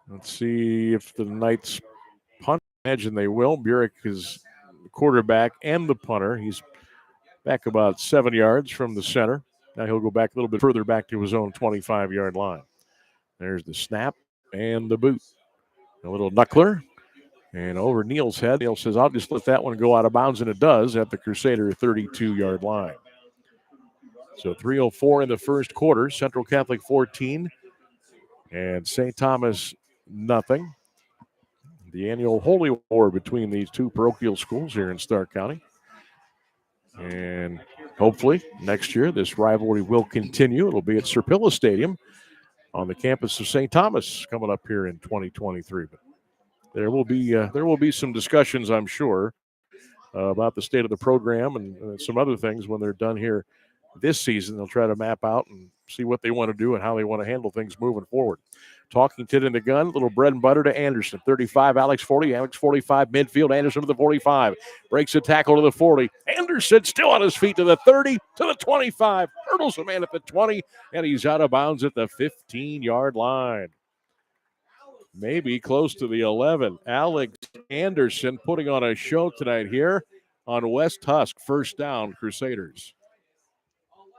Let's see if the Knights punt. I imagine they will. Burek is the quarterback and the punter. He's back about 7 yards from the center. Now he'll go back a little bit further back to his own 25-yard line. There's the snap and the boot. A little knuckler. And over Neal's head. Neal says, I'll just let that one go out of bounds, and it does at the Crusader 32-yard line. So 3:04 in the first quarter. Central Catholic 14 and St. Thomas nothing. The annual holy war between these two parochial schools here in Stark County. And hopefully next year this rivalry will continue. It'll be at Serpilla Stadium on the campus of St. Thomas coming up here in 2023. But there will be some discussions, I'm sure, about the state of the program and some other things when they're done here this season. They'll try to map out and see what they want to do and how they want to handle things moving forward. Talkington in the gun, little bread and butter to Anderson. 35, Alex 40, Alex 45, midfield, Anderson to the 45. Breaks a tackle to the 40. Anderson still on his feet to the 30, to the 25. Hurdles a man at the 20, and he's out of bounds at the 15-yard line. Maybe close to the 11. Alex Anderson putting on a show tonight here on West Husk. First down, Crusaders.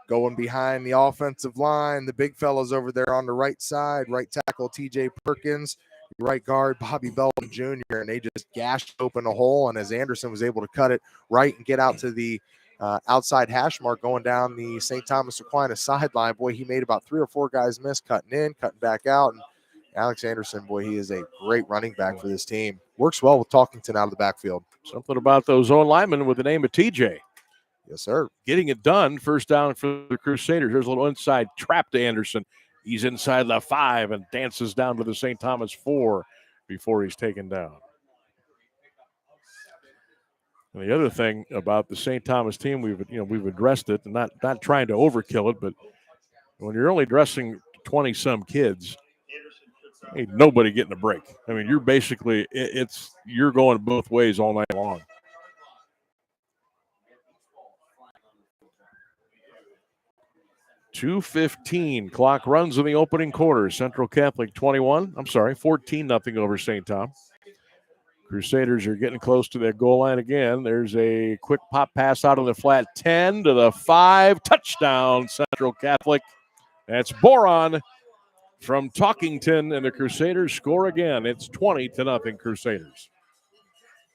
Going behind the offensive line, the big fellas over there on the right side, right tackle TJ Perkins, right guard Bobby Belton Jr., and they just gashed open a hole, and as Anderson was able to cut it right and get out to the outside hash mark going down the St. Thomas Aquinas sideline, boy, he made about 3 or 4 guys miss cutting in, cutting back out, and Alex Anderson, boy, he is a great running back for this team. Works well with Talkington out of the backfield. Something about those own linemen with the name of TJ. Yes, sir. Getting it done. First down for the Crusaders. There's a little inside trap to Anderson. He's inside the 5 and dances down to the St. Thomas 4 before he's taken down. And the other thing about the St. Thomas team, we've addressed it, and not trying to overkill it, but when you're only dressing 20-some kids, ain't nobody getting a break. I mean, you're basically you're going both ways all night long. .2:15 clock runs in the opening quarter. Central Catholic 14-0 over St. Tom. Crusaders are getting close to their goal line again. There's a quick pop pass out of the flat 10 to the 5. Touchdown, Central Catholic. That's Bourquin from Talkington, and the Crusaders score again. It's 20-0 Crusaders.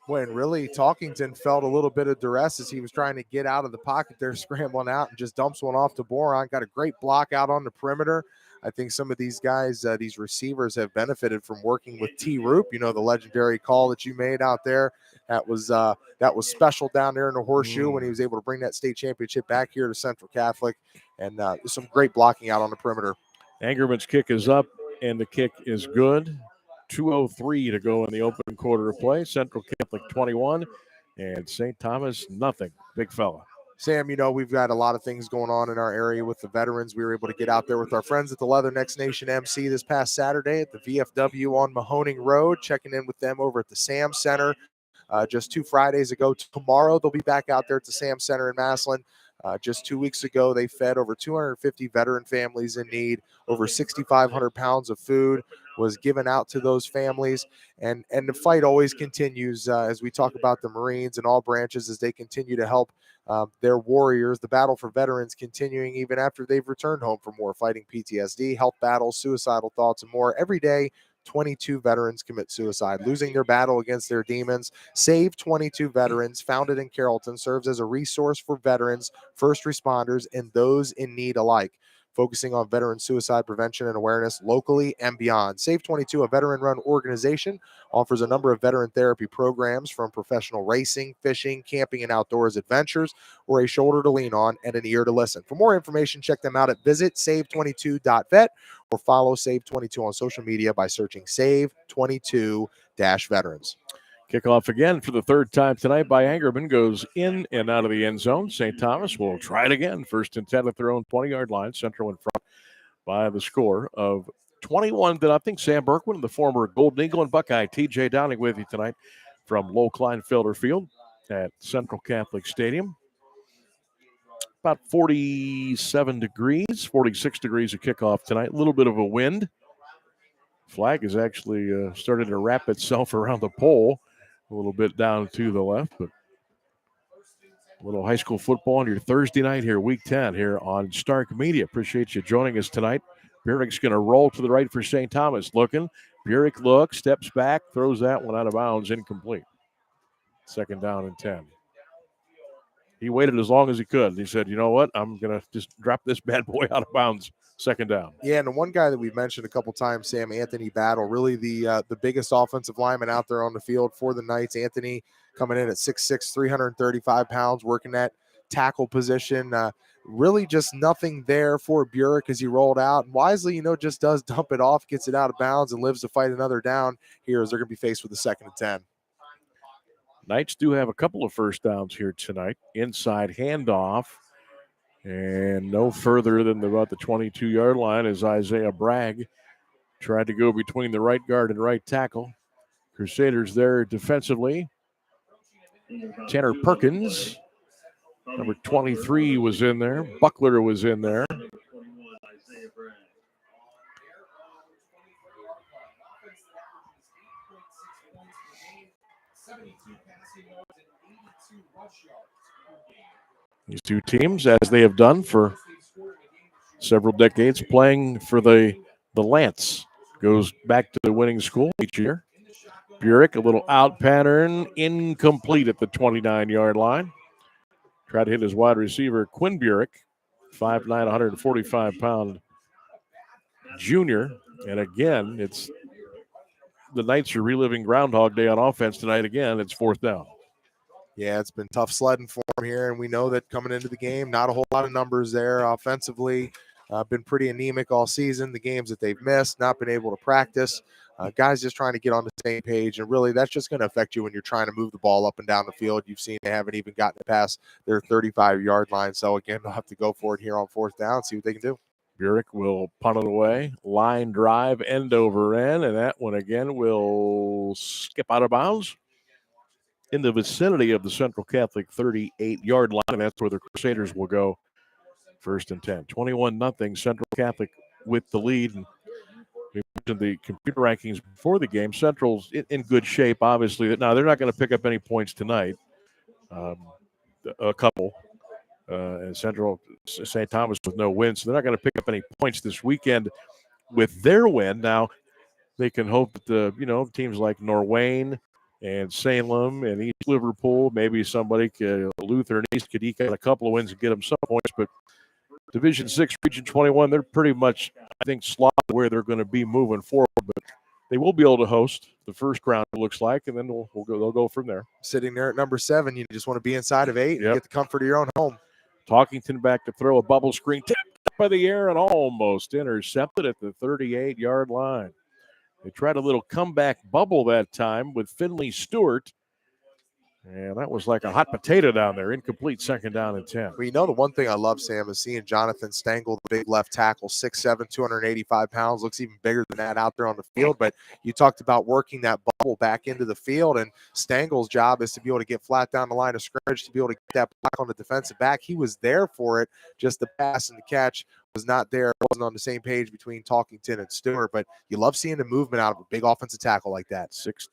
When really Talkington felt a little bit of duress as he was trying to get out of the pocket there, scrambling out, and just dumps one off to Bourquin. Got a great block out on the perimeter. I think some of these guys, these receivers, have benefited from working with T. Roop. You know, the legendary call that you made out there. That was special down there in the horseshoe when he was able to bring that state championship back here to Central Catholic. And some great blocking out on the perimeter. Angerman's kick is up, and the kick is good. 2:03 to go in the open quarter of play. Central Catholic 21 and St. Thomas nothing. Big fella. Sam, you know, we've got a lot of things going on in our area with the veterans. We were able to get out there with our friends at the Leathernecks Nation MC this past Saturday at the VFW on Mahoning Road, checking in with them over at the Sam Center just 2 Fridays ago. Tomorrow, they'll be back out there at the Sam Center in Massillon. Just 2 weeks ago, they fed over 250 veteran families in need. Over 6,500 pounds of food was given out to those families. And the fight always continues as we talk about the Marines and all branches as they continue to help their warriors. The battle for veterans continuing even after they've returned home from war, fighting PTSD, health battles, suicidal thoughts, and more. Every day, 22 veterans commit suicide, losing their battle against their demons. Save 22 Veterans, founded in Carrollton, serves as a resource for veterans, first responders, and those in need alike, focusing on veteran suicide prevention and awareness locally and beyond. Save 22, a veteran-run organization, offers a number of veteran therapy programs, from professional racing, fishing, camping, and outdoors adventures, or a shoulder to lean on and an ear to listen. For more information, check them out at visitsave22.vet or follow Save 22 on social media by searching Save 22-Veterans. Kickoff again for the third time tonight by Angerman. Goes in and out of the end zone. St. Thomas will try it again. First and 10 at their own 20-yard line. Central in front by the score of 21-0. Sam Bourquin, the former Golden Eagle and Buckeye. TJ Downing with you tonight from Low Kleinfelder Field at Central Catholic Stadium. About 47 degrees, 46 degrees of kickoff tonight. A little bit of a wind. Flag has actually started to wrap itself around the pole a little bit down to the left, but a little high school football on your Thursday night here, week 10 here on Stark Media. Appreciate you joining us tonight. Burrick's going to roll to the right for St. Thomas. Looking. Burrick looks, steps back, throws that one out of bounds, incomplete. 2nd down and 10. He waited as long as he could. He said, you know what? I'm going to just drop this bad boy out of bounds. 2nd down. Yeah, and the one guy that we've mentioned a couple times, Sam, Anthony Battle, really the biggest offensive lineman out there on the field for the Knights. Anthony coming in at 6'6", 335 pounds, working that tackle position. Really just nothing there for Burrick as he rolled out. And Wisely, just does dump it off, gets it out of bounds, and lives to fight another down here as they're going to be faced with a 2nd and 10. Knights do have a couple of first downs here tonight. Inside handoff. And no further than about the 22-yard line as Isaiah Bragg tried to go between the right guard and right tackle. Crusaders there defensively. Tanner Perkins, number 23, was in there. Buckler was in there. These two teams, as they have done for several decades, playing for the Lance. Goes back to the winning school each year. Burrick, a little out pattern, incomplete at the 29-yard line. Tried to hit his wide receiver, Quinn Burrick, 5'9", 145-pound junior. And again, it's the Knights are reliving Groundhog Day on offense tonight. Again, it's 4th down. Yeah, it's been tough sledding for him here, and we know that coming into the game, not a whole lot of numbers there offensively. Been pretty anemic all season. The games that they've missed, not been able to practice. Guys just trying to get on the same page, and really that's just going to affect you when you're trying to move the ball up and down the field. You've seen they haven't even gotten it past their 35-yard line. So, again, they'll have to go for it here on 4th down, see what they can do. Burrick will punt it away. Line drive, end over end, and that one again will skip out of bounds in the vicinity of the Central Catholic 38-yard line, and that's where the Crusaders will go 1st and 10. 21-0 Central Catholic with the lead. And we mentioned the computer rankings before the game. Central's in good shape, obviously. Now, they're not going to pick up any points tonight. A couple. And Central St. Thomas with no win, so they're not going to pick up any points this weekend with their win. Now, they can hope that teams like Norwayne and Salem and East Liverpool, maybe somebody, Luther and East, could eke out a couple of wins and get them some points. But Division 6, Region 21, they're pretty much, I think, slotted where they're going to be moving forward. But they will be able to host the first round, it looks like, and then they'll go from there. Sitting there at number 7, you just want to be inside of 8 and get the comfort of your own home. Talkington back to throw a bubble screen, tipped up by the air and almost intercepted at the 38-yard line. They tried a little comeback bubble that time with Finley Stewart. And that was like a hot potato down there. Incomplete, 2nd down and 10. Well, the one thing I love, Sam, is seeing Jonathan Stengel, the big left tackle, 6'7", 285 pounds, looks even bigger than that out there on the field. But you talked about working that bubble back into the field, and Stengel's job is to be able to get flat down the line of scrimmage, to be able to get that block on the defensive back. He was there for it, just the pass and the catch was not there. It wasn't on the same page between Talkington and Stewart, but you love seeing the movement out of a big offensive tackle like that. 6'10",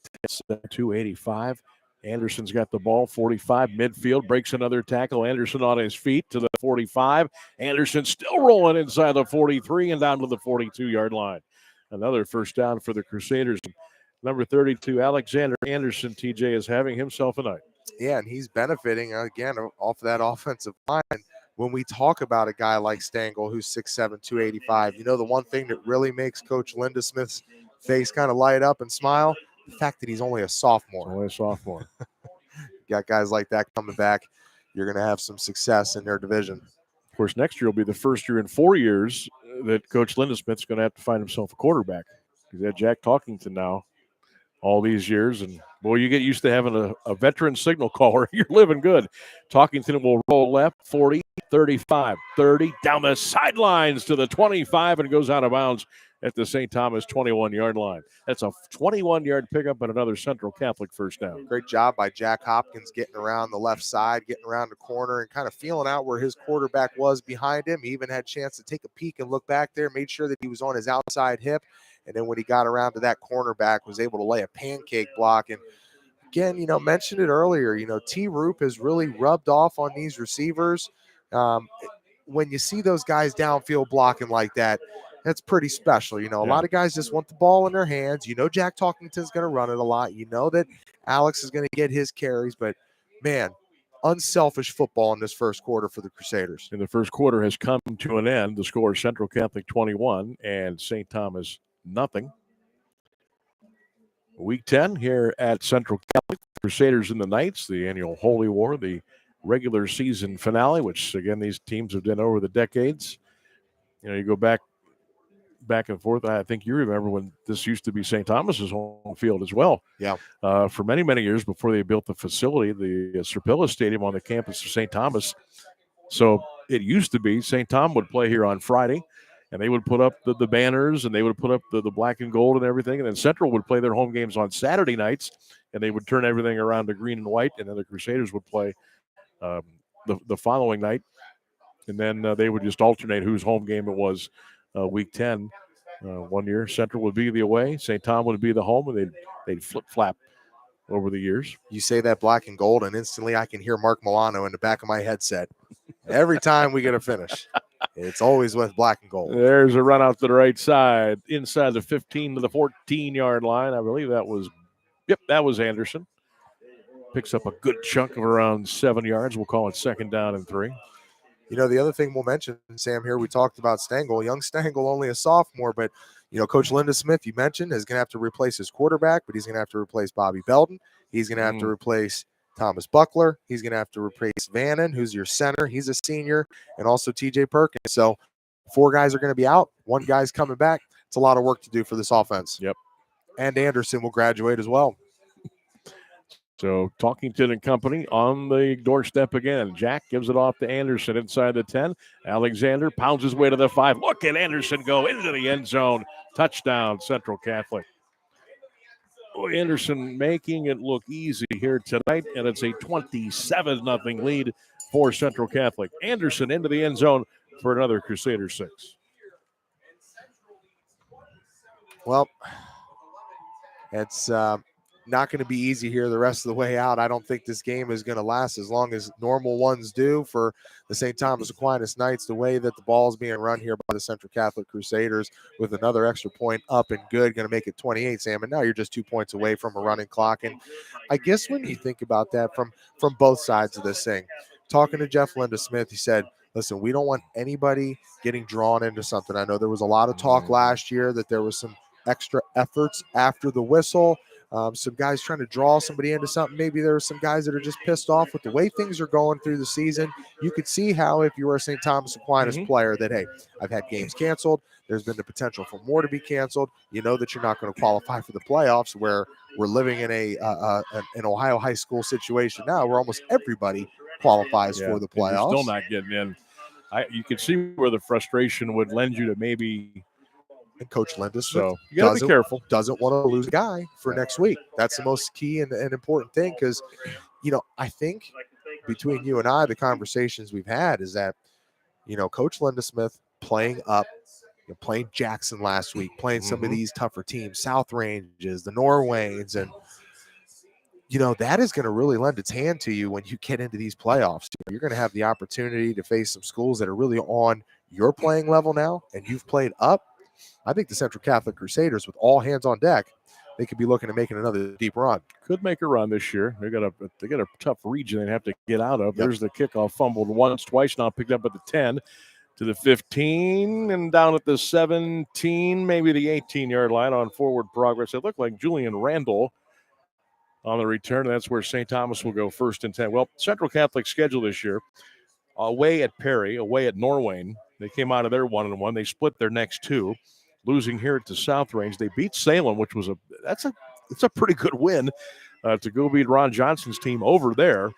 285. Anderson's got the ball, 45, midfield, breaks another tackle. Anderson on his feet to the 45. Anderson still rolling inside the 43 and down to the 42-yard line. Another first down for the Crusaders. Number 32, Alexander Anderson, TJ, is having himself a night. Yeah, and he's benefiting, again, off of that offensive line. When we talk about a guy like Stengel, who's 6'7", 285, the one thing that really makes Coach Linda Smith's face kind of light up and smile, the fact that he's only a sophomore. Got guys like that coming back, you're going to have some success in their division. Of course, next year will be the first year in 4 years that Coach Linda Smith's going to have to find himself a quarterback. He's had Jack Talkington now all these years, and boy, you get used to having a veteran signal caller. You're living good. Talkington will roll left, 40, 35, 30, down the sidelines to the 25, and goes out of bounds at the St. Thomas 21-yard line. That's a 21-yard pickup and another Central Catholic first down. Great job by Jack Hopkins getting around the left side, getting around the corner, and kind of feeling out where his quarterback was behind him. He even had a chance to take a peek and look back there, made sure that he was on his outside hip, And then when he got around to that cornerback, was able to lay a pancake block. And again, mentioned it earlier, T. Roop has really rubbed off on these receivers. When you see those guys downfield blocking like that, that's pretty special. A lot of guys just want the ball in their hands. Jack Talkington's going to run it a lot. That Alex is going to get his carries, but man, unselfish football in this first quarter for the Crusaders. And the first quarter has come to an end. The score is Central Catholic 21 and St. Thomas nothing. Week 10 here at Central Catholic. Crusaders and the Knights, the annual Holy War, the regular season finale, which, again, these teams have done over the decades. You go back and forth. I think you remember when this used to be St. Thomas's home field as well. Yeah. For many, many years before they built the facility, the Serpilla Stadium on the campus of St. Thomas. So it used to be St. Tom would play here on Friday, and they would put up the banners, and they would put up the black and gold and everything. And then Central would play their home games on Saturday nights, and they would turn everything around to green and white. And then the Crusaders would play the following night. And then they would just alternate whose home game it was week 10. One year, Central would be the away, St. Tom would be the home, and they'd flip-flap over the years. You say that black and gold, and instantly I can hear Mark Milano in the back of my headset. Every time we get a finish, it's always with black and gold. There's a run out to the right side, inside the 15 to the 14-yard line. I believe that was Anderson. Picks up a good chunk of around 7 yards. We'll call it second down and 3. The other thing we'll mention, Sam, here we talked about Stengel. Young Stengel, only a sophomore, but, Coach Linda Smith, you mentioned, is going to have to replace his quarterback, but he's going to have to replace Bobby Belden. He's going to have to replace Thomas Buckler. He's going to have to replace Vannon, who's your center. He's a senior, and also TJ Perkins. So 4 guys are going to be out. 1 guy's coming back. It's a lot of work to do for this offense. Yep. And Anderson will graduate as well. So Talkington and company on the doorstep again. Jack gives it off to Anderson inside the 10. Alexander pounds his way to the 5. Look at Anderson go into the end zone. Touchdown, Central Catholic. Boy, Anderson making it look easy here tonight, and it's a 27-0 lead for Central Catholic. Anderson into the end zone for another Crusader 6. Well, it's not going to be easy here the rest of the way out. I don't think this game is going to last as long as normal ones do for the St. Thomas Aquinas Knights, the way that the ball is being run here by the Central Catholic Crusaders with another extra point up and good, going to make it 28, Sam. And now you're just 2 points away from a running clock. And I guess when you think about that from both sides of this thing, talking to Jeff Linda Smith, he said, listen, we don't want anybody getting drawn into something. I know there was a lot of talk last year that there was some extra efforts after the whistle. Some guys trying to draw somebody into something. Maybe there are some guys that are just pissed off with the way things are going through the season. You could see how, if you were a St. Thomas Aquinas player, that, hey, I've had games canceled. There's been the potential for more to be canceled. You know that you're not going to qualify for the playoffs, where we're living in an Ohio high school situation now where almost everybody qualifies for the playoffs. Still not getting in. You can see where the frustration would lend you to maybe. And Coach Linda Smith, so you got to be careful. Doesn't want to lose a guy for next week. That's the most key and important thing, because, I think between you and I, the conversations we've had is that, Coach Linda Smith playing up, playing Jackson last week, playing some of these tougher teams, South Ranges, the Norways, and that is going to really lend its hand to you when you get into these playoffs. You're going to have the opportunity to face some schools that are really on your playing level now, and you've played up. I think the Central Catholic Crusaders, with all hands on deck, they could be looking at making another deep run. Could make a run this year. They got a tough region they have to get out of. Yep. There's the kickoff, fumbled once, twice now, picked up at the 10 to the 15 and down at the 17, maybe the 18-yard line on forward progress. It looked like Julian Randall on the return. That's where St. Thomas will go 1st and 10. Well, Central Catholic schedule this year, away at Perry, away at Norwayne. They came out of their 1-1. They split their next 2. Losing here at the South Range. They beat Salem, which was it's a pretty good win to go beat Ron Johnson's team over there.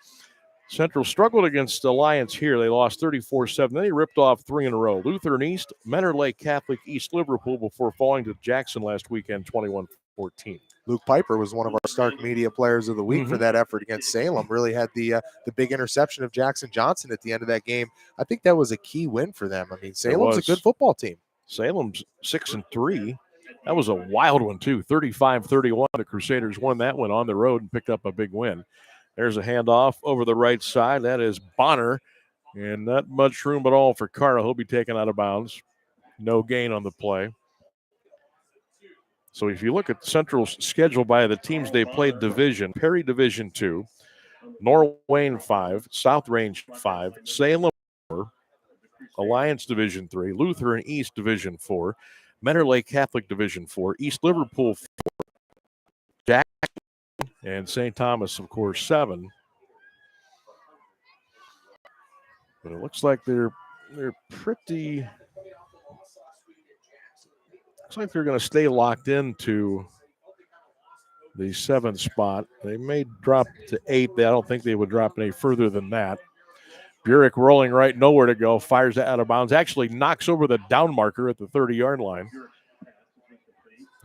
Central struggled against Alliance here. They lost 34-7. Then they ripped off 3 in a row. Lutheran East, Menor Lake Catholic, East Liverpool, before falling to Jackson last weekend, 21-14. Luke Piper was one of our Stark Media Players of the Week for that effort against Salem. Really had the big interception of Jackson Johnson at the end of that game. I think that was a key win for them. I mean, Salem's a good football team. Salem's 6-3. That was a wild one, too. 35-31. The Crusaders won that one on the road and picked up a big win. There's a handoff over the right side. That is Bonner. And not much room at all for Carter. He'll be taken out of bounds. No gain on the play. So if you look at Central's schedule by the teams they played division, Perry Division 2, Norwayne 5, South Range 5, Salem 4, Alliance Division 3, Lutheran East Division 4, Mentor Lake Catholic Division 4, East Liverpool 4, Jackson, and St. Thomas, of course, 7. But it looks like they're pretty. Looks like they're going to stay locked into the 7th spot. They may drop to 8. I don't think they would drop any further than that. Burek rolling right, nowhere to go, fires it out of bounds, actually knocks over the down marker at the 30-yard line.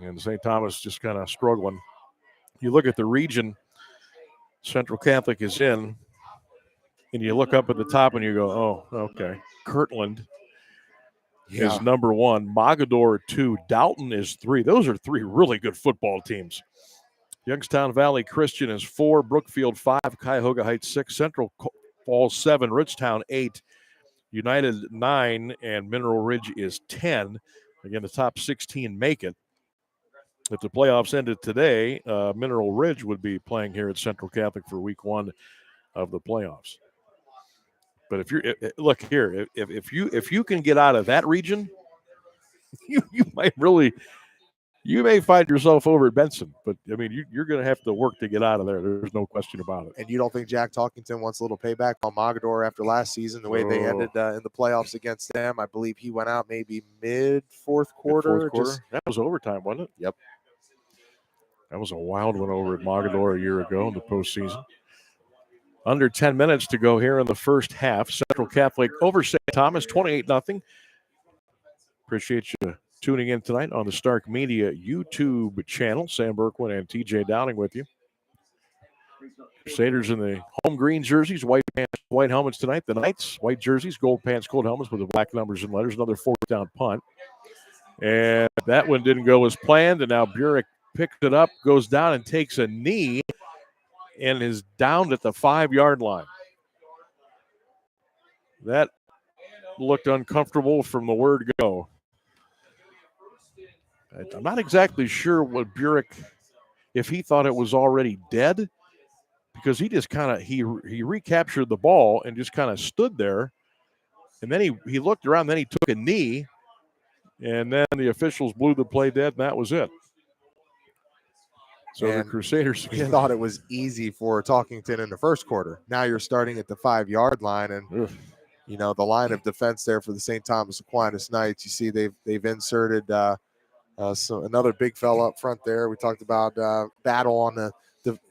And St. Thomas just kind of struggling. You look at the region Central Catholic is in, and you look up at the top and you go, oh, okay. Kirtland is number 1. Mogador 2. Dalton is 3. Those are 3 really good football teams. Youngstown Valley Christian is 4. Brookfield 5. Cuyahoga Heights 6. Central Falls 7. Ridgetown 8. United 9. And Mineral Ridge is 10. Again, the top 16 make it. If the playoffs ended today, Mineral Ridge would be playing here at Central Catholic for week 1 of the playoffs. But if you're look here, if you can get out of that region, you may find yourself over at Benson. But I mean, you're going to have to work to get out of there. There's no question about it. And you don't think Jack Talkington wants a little payback on Mogador after last season, the way they ended in the playoffs against them? I believe he went out maybe mid-fourth quarter. That was overtime, wasn't it? Yep. That was a wild one over at Mogador a year ago in the postseason. Under 10 minutes to go here in the first half. Central Catholic over St. Thomas, 28-0. Appreciate you tuning in tonight on the Stark Media YouTube channel. Sam Berkwin and TJ Downing with you. Crusaders in the home green jerseys, white pants, white helmets tonight. The Knights, white jerseys, gold pants, gold helmets with the black numbers and letters. Another 4th down punt. And that one didn't go as planned. And now Burek picks it up, goes down and takes a knee, and is down at the 5-yard line. That looked uncomfortable from the word go. I'm not exactly sure what Burek, if he thought it was already dead, because he just kind of, he recaptured the ball and just kind of stood there. And then he looked around, then he took a knee, and then the officials blew the play dead, and that was it. So the Crusaders thought it was easy for Talkington in the first quarter. Now you're starting at the 5-yard line, and you know the line of defense there for the St. Thomas Aquinas Knights. You see they've inserted so another big fella up front there. We talked about battle on the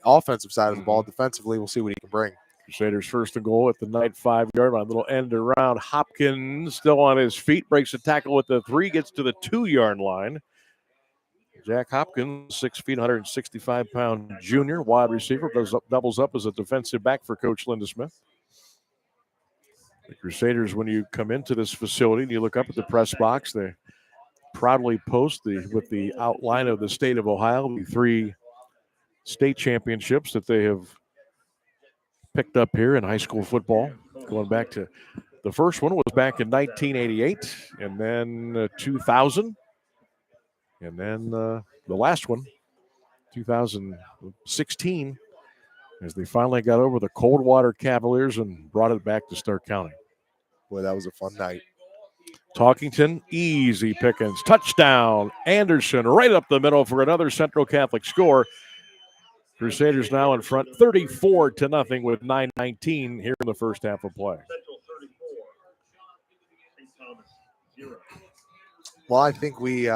offensive side of the ball. Defensively, we'll see what he can bring. Crusaders 1st and goal at the Knight 5-yard line. Little end around. Hopkins still on his feet, breaks the tackle at the 3, gets to the 2-yard line. Jack Hopkins, 6 feet, 165-pound junior, wide receiver, doubles up as a defensive back for Coach Linda Smith. The Crusaders, when you come into this facility and you look up at the press box, they proudly post with the outline of the state of Ohio, the 3 state championships that they have picked up here in high school football. Going back to the first one was back in 1988, and then 2000. And then the last one, 2016, as they finally got over the Coldwater Cavaliers and brought it back to Stark County. Boy, that was a fun night. Talkington, easy pickings. Touchdown. Anderson right up the middle for another Central Catholic score. Crusaders now in front 34-0 with 9:19 here in the first half of play. Well, I think we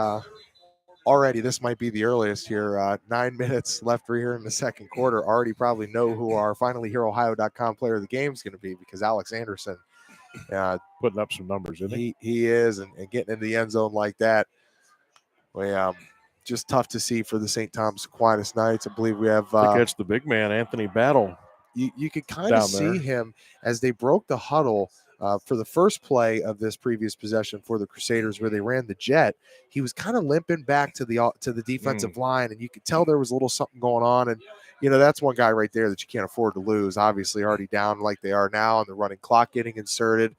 already, this might be the earliest here, 9 minutes left here in the second quarter, already probably know who our finallyhereohio.com player of the game is going to be, because Alex Anderson putting up some numbers, isn't he? He is, and getting into the end zone like that. Just tough to see for the St. Thomas Aquinas Knights. I believe we have I think that's the big man, Anthony Battle. You could kind of see him as they broke the huddle. For the first play of this previous possession for the Crusaders, where they ran the jet, he was kind of limping back to the defensive line, and you could tell there was a little something going on. And that's one guy right there that you can't afford to lose. Obviously, already down like they are now, and the running clock getting inserted.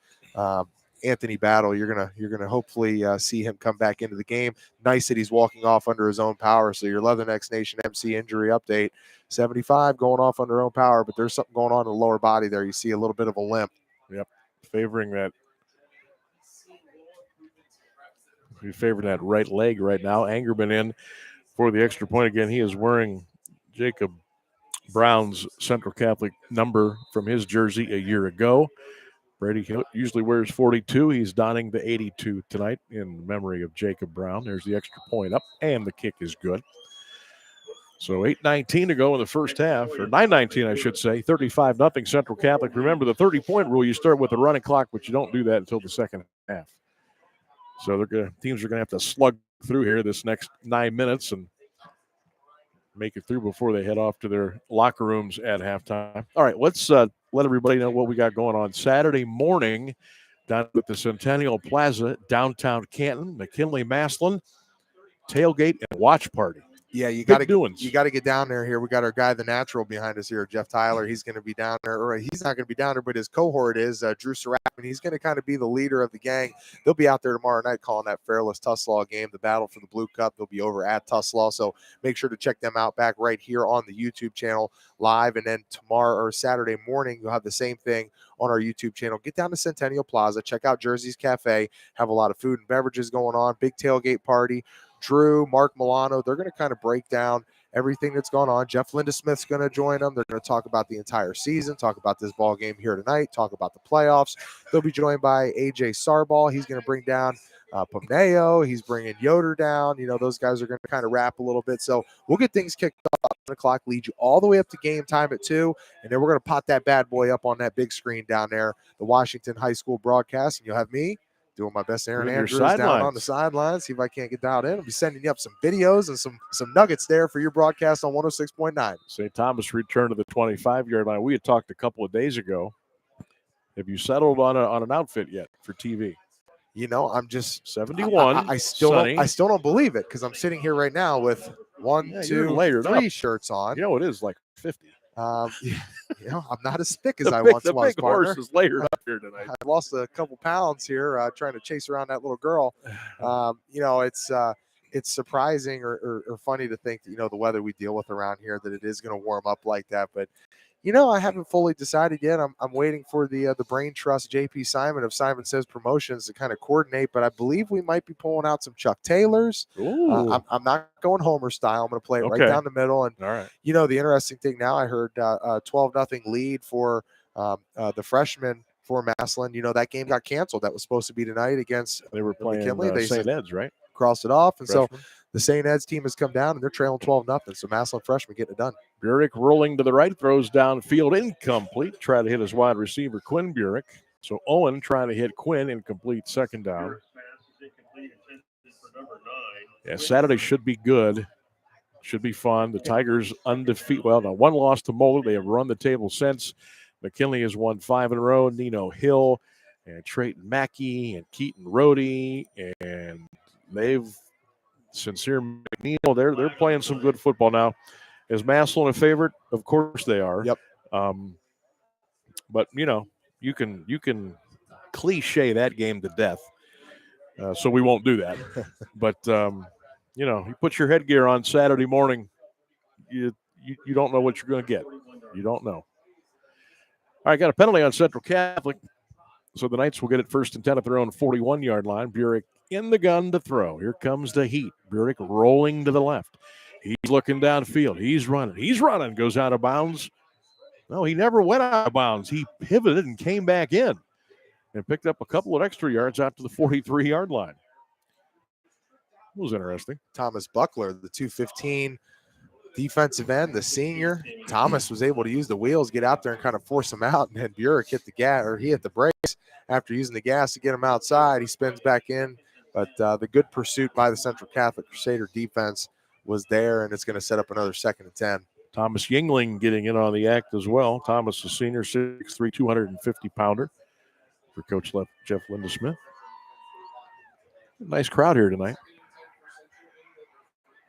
Anthony Battle, you're gonna hopefully see him come back into the game. Nice that he's walking off under his own power. So your Leathernecks Nation MC injury update: 75 going off under own power, but there's something going on in the lower body there. You see a little bit of a limp. Yep, favoring that. He's favoring that right leg right now. Angerman in for the extra point again. He is wearing Jacob Brown's Central Catholic number from his jersey a year ago. Brady usually wears 42. He's donning the 82 tonight in memory of Jacob Brown. There's the extra point up, and the kick is good. So 8:19 to go in the first half, or 9:19, I should say. 35-0 Central Catholic. Remember the 30-point rule. You start with a running clock, but you don't do that until the second half. So teams are going to have to slug through here this next 9 minutes and make it through before they head off to their locker rooms at halftime. All right, let's let everybody know what we got going on Saturday morning down at the Centennial Plaza, downtown Canton. McKinley Maslin, tailgate and watch party. Yeah, you got to get down there here. We got our guy, the natural, behind us here, Jeff Tyler. He's going to be down there, or he's not going to be down there, but his cohort is Drew Surratt, and he's going to kind of be the leader of the gang. They'll be out there tomorrow night calling that Fairless Tuslaw game, the battle for the Blue Cup. They'll be over at Tuslaw, so make sure to check them out back right here on the YouTube channel live. And then tomorrow or Saturday morning, you'll have the same thing on our YouTube channel. Get down to Centennial Plaza, check out Jersey's Cafe, have a lot of food and beverages going on, big tailgate party. Drew, Mark Milano, they're going to kind of break down everything that's going on. Jeff Lindesmith's going to join them. They're going to talk about the entire season, talk about this ball game here tonight, talk about the playoffs. They'll be joined by AJ Sarball. He's going to bring down Pomneo. He's bringing Yoder down. Those guys are going to kind of rap a little bit. So we'll get things kicked off at 1 o'clock, lead you all the way up to game time at 2, and then we're going to pop that bad boy up on that big screen down there, the Washington High School broadcast, and you'll have me doing my best Aaron Andrews down on the sidelines. See if I can't get dialed in. I'll be sending you up some videos and some nuggets there for your broadcast on 106.9. St. Thomas returned to the 25-yard line. We had talked a couple of days ago. Have you settled on an outfit yet for TV? I'm just 71. I still don't believe it, because I'm sitting here right now with 1, 2, 3 shirts on. It is like 50. I'm not as thick as I once was. The big horse is layered up here tonight. I lost a couple pounds here trying to chase around that little girl. It's surprising or funny to think that the weather we deal with around here, that it is going to warm up like that. But I haven't fully decided yet. I'm waiting for the Brain Trust JP Simon of Simon Says Promotions to kind of coordinate, but I believe we might be pulling out some Chuck Taylors. I'm not going Homer style. I'm going to play it right down the middle. And all right. The interesting thing now, I heard 12-0 lead for the freshmen for Maslin. That game got canceled. That was supposed to be tonight against they were playing McKinley. They St. Ed's, right? Crossed it off, and freshman. So the St. Ed's team has come down and they're trailing 12-0. So Maslin freshmen getting it done. Burek rolling to the right, throws downfield, incomplete. Try to hit his wide receiver, Quinn Burek. So Owen trying to hit Quinn, incomplete, second down. Yeah, Saturday should be good. Should be fun. The Tigers undefeated. Well, now one loss to Moeller. They have run the table since. McKinley has won 5 in a row. Nino Hill and Trayton Mackey and Keaton Rohde, and they've Sincere McNeil. They're playing some good football now. Is Maslin a favorite? Of course they are. Yep. But you can cliche that game to death. So we won't do that. But you put your headgear on Saturday morning, you don't know what you're going to get. You don't know. All right, got a penalty on Central Catholic. So the Knights will get it 1st and 10 at their own 41-yard line. Burek in the gun to throw. Here comes the heat. Burek rolling to the left. He's looking downfield. He's running. Goes out of bounds. No, he never went out of bounds. He pivoted and came back in and picked up a couple of extra yards out to the 43-yard line. That was interesting. Thomas Buckler, the 215 defensive end, the senior. Thomas was able to use the wheels, get out there and kind of force him out. And then Burek hit the brakes after using the gas to get him outside. He spins back in. But the good pursuit by the Central Catholic Crusader defense was there, and it's going to set up another 2nd and 10. Thomas Yingling getting in on the act as well. Thomas, a senior, 6'3", 250-pounder. for Coach Jeff Lindesmith. Nice crowd here tonight.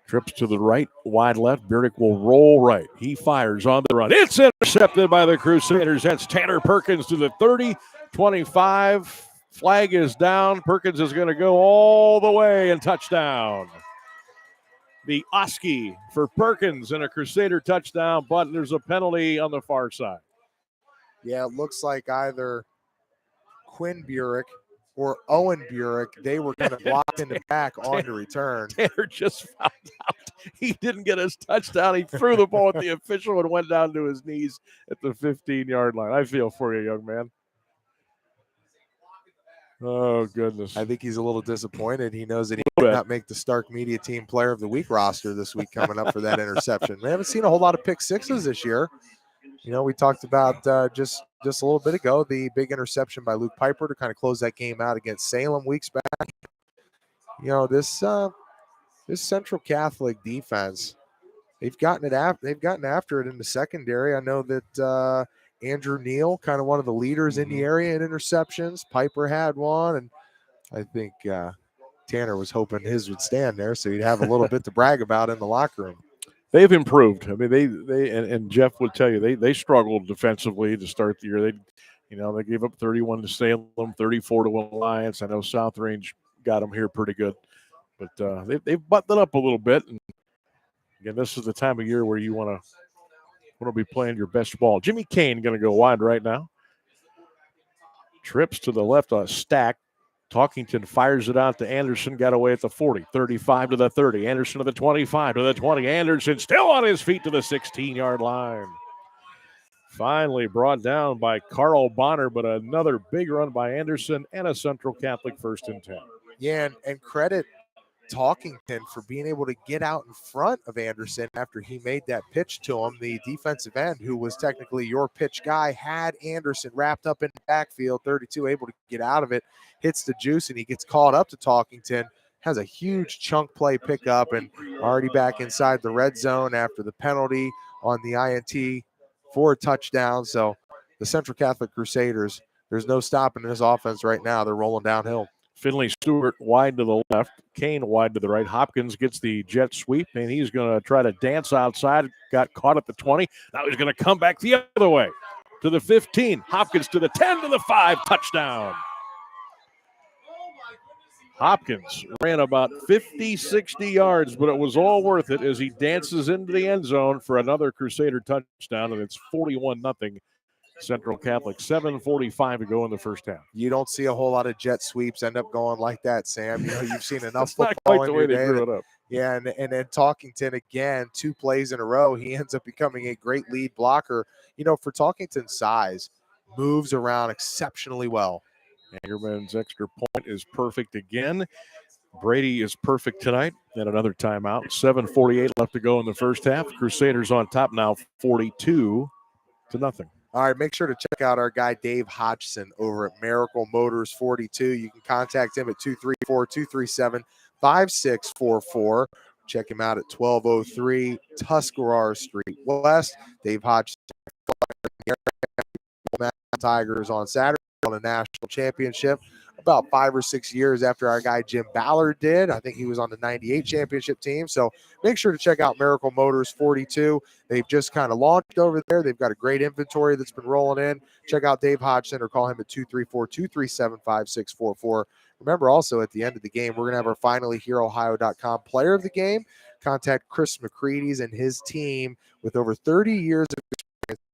Trips to the right, wide left. Burdick will roll right. He fires on the run. It's intercepted by the Crusaders. That's Tanner Perkins to the 30, 25. Flag is down. Perkins is going to go all the way and touchdown. The Oski for Perkins and a Crusader touchdown, but there's a penalty on the far side. Yeah, it looks like either Quinn Burdick or Owen Burdick, they were kind of blocked in the back on the return. Tanner just found out he didn't get his touchdown. He threw the ball at the official and went down to his knees at the 15-yard line. I feel for you, young man. Oh, goodness. I think he's a little disappointed. He knows that he did not make the Stark Media Team Player of the Week roster this week coming up for that interception. We haven't seen a whole lot of pick sixes this year. You know, we talked about just a little bit ago the big interception by Luke Piper to kind of close that game out against Salem weeks back. You know, this Central Catholic defense, they've gotten after it in the secondary. I know that Andrew Neal, kind of one of the leaders in the area in interceptions. Piper had one, and I think Tanner was hoping his would stand there so he'd have a little bit to brag about in the locker room. They've improved. I mean, they Jeff would tell you they struggled defensively to start the year. They gave up 31 to Salem, 34 to Alliance. I know South Range got them here pretty good, but they've buttoned it up a little bit. And again, this is the time of year where you want to be playing your best ball. Jimmy Kane going to go wide right now. Trips to the left on a stack. Talkington fires it out to Anderson, got away at the 40, 35 to the 30. Anderson to the 25 to the 20. Anderson still on his feet to the 16-yard line. Finally brought down by Carl Bonner, but another big run by Anderson and a Central Catholic 1st and 10. Yeah, and credit Talkington for being able to get out in front of Anderson after he made that pitch to him. The defensive end, who was technically your pitch guy, had Anderson wrapped up in the backfield, 32, able to get out of it, hits the juice, and he gets called up to Talkington, has a huge chunk play pickup, and already back inside the red zone after the penalty on the INT for a touchdown. So the Central Catholic Crusaders, there's no stopping this offense right now. They're rolling downhill. Finley Stewart wide to the left, Kane wide to the right. Hopkins gets the jet sweep, and he's going to try to dance outside. Got caught at the 20. Now he's going to come back the other way to the 15. Hopkins to the 10 to the 5. Touchdown. Hopkins ran about 50, 60 yards, but it was all worth it as he dances into the end zone for another Crusader touchdown, and it's 41-0. Central Catholic, 7:45 to go in the first half. You don't see a whole lot of jet sweeps end up going like that, Sam. You know, you've seen enough football not quite the in way your they day. grew it up. Yeah, and then Talkington again, 2 plays in a row. He ends up becoming a great lead blocker. You know, for Talkington's size, moves around exceptionally well. Angerman's extra point is perfect again. Brady is perfect tonight and another timeout. 7:48 left to go in the first half. Crusaders on top now, 42-0. All right, make sure to check out our guy Dave Hodgson over at Miracle Motors 42. You can contact him at 234-237-5644. Check him out at 1203 Tuscarora Street West. Dave Hodgson, Tigers on Saturday on a national championship about 5 or 6 years after our guy Jim Ballard did. I think he was on the 98 championship team. So make sure to check out Miracle Motors 42. They've just kind of launched over there. They've got a great inventory that's been rolling in. Check out Dave Hodgson or call him at 234-237-5644. Remember also at the end of the game, we're going to have our finallyhereohio.com player of the game. Contact Chris McCready's and his team with over 30 years of experience.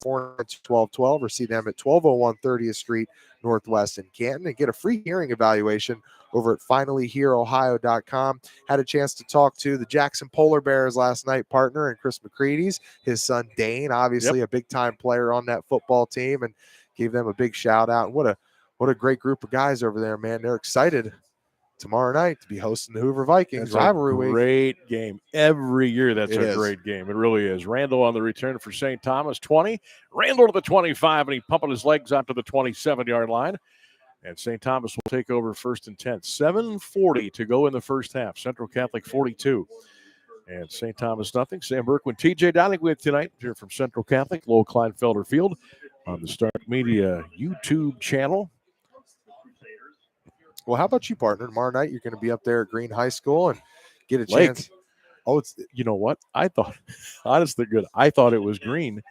1212 or see them at 1201 30th Street Northwest in Canton and get a free hearing evaluation over at finallyhereohio.com. Had a chance to talk to the Jackson Polar Bears last night, partner, and Chris McCready's, his son Dane, obviously a big time player on that football team, and gave them a big shout out. What a great group of guys over there, man. They're excited tomorrow night to be hosting the Hoover Vikings rivalry week. Great game. Every year that's a great game. It really is. Randall on the return for St. Thomas, 20. Randall to the 25, and he pumping his legs out to the 27-yard line. And St. Thomas will take over 1st and 10. 7:40 to go in the first half. Central Catholic 42. And St. Thomas nothing. Sam Bourquin, TJ Downing with tonight here from Central Catholic, Lowell Kleinfelder Field on the Stark Media YouTube channel. Well, how about you, partner? Tomorrow night, you're going to be up there at Green High School and get a Lake. chance. Oh, it's You know what? I thought, honestly, good. I thought it was green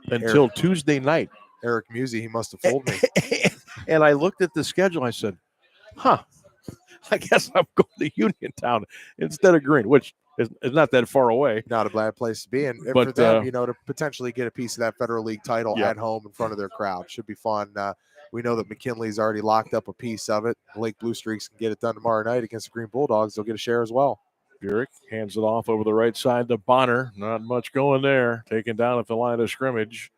until Tuesday night. Eric Musey. He must have fooled me. And I looked at the schedule. I said, huh, I guess I'm going to Uniontown instead of Green, which is not that far away. Not a bad place to be. And But, for them, to potentially get a piece of that Federal League title Yeah. at home in front of their crowd should be fun. We know that McKinley's already locked up a piece of it. Lake Blue Streaks can get it done tomorrow night against the Green Bulldogs. They'll get a share as well. Burek hands it off over the right side to Bonner. Not much going there. Taken down at the line of scrimmage.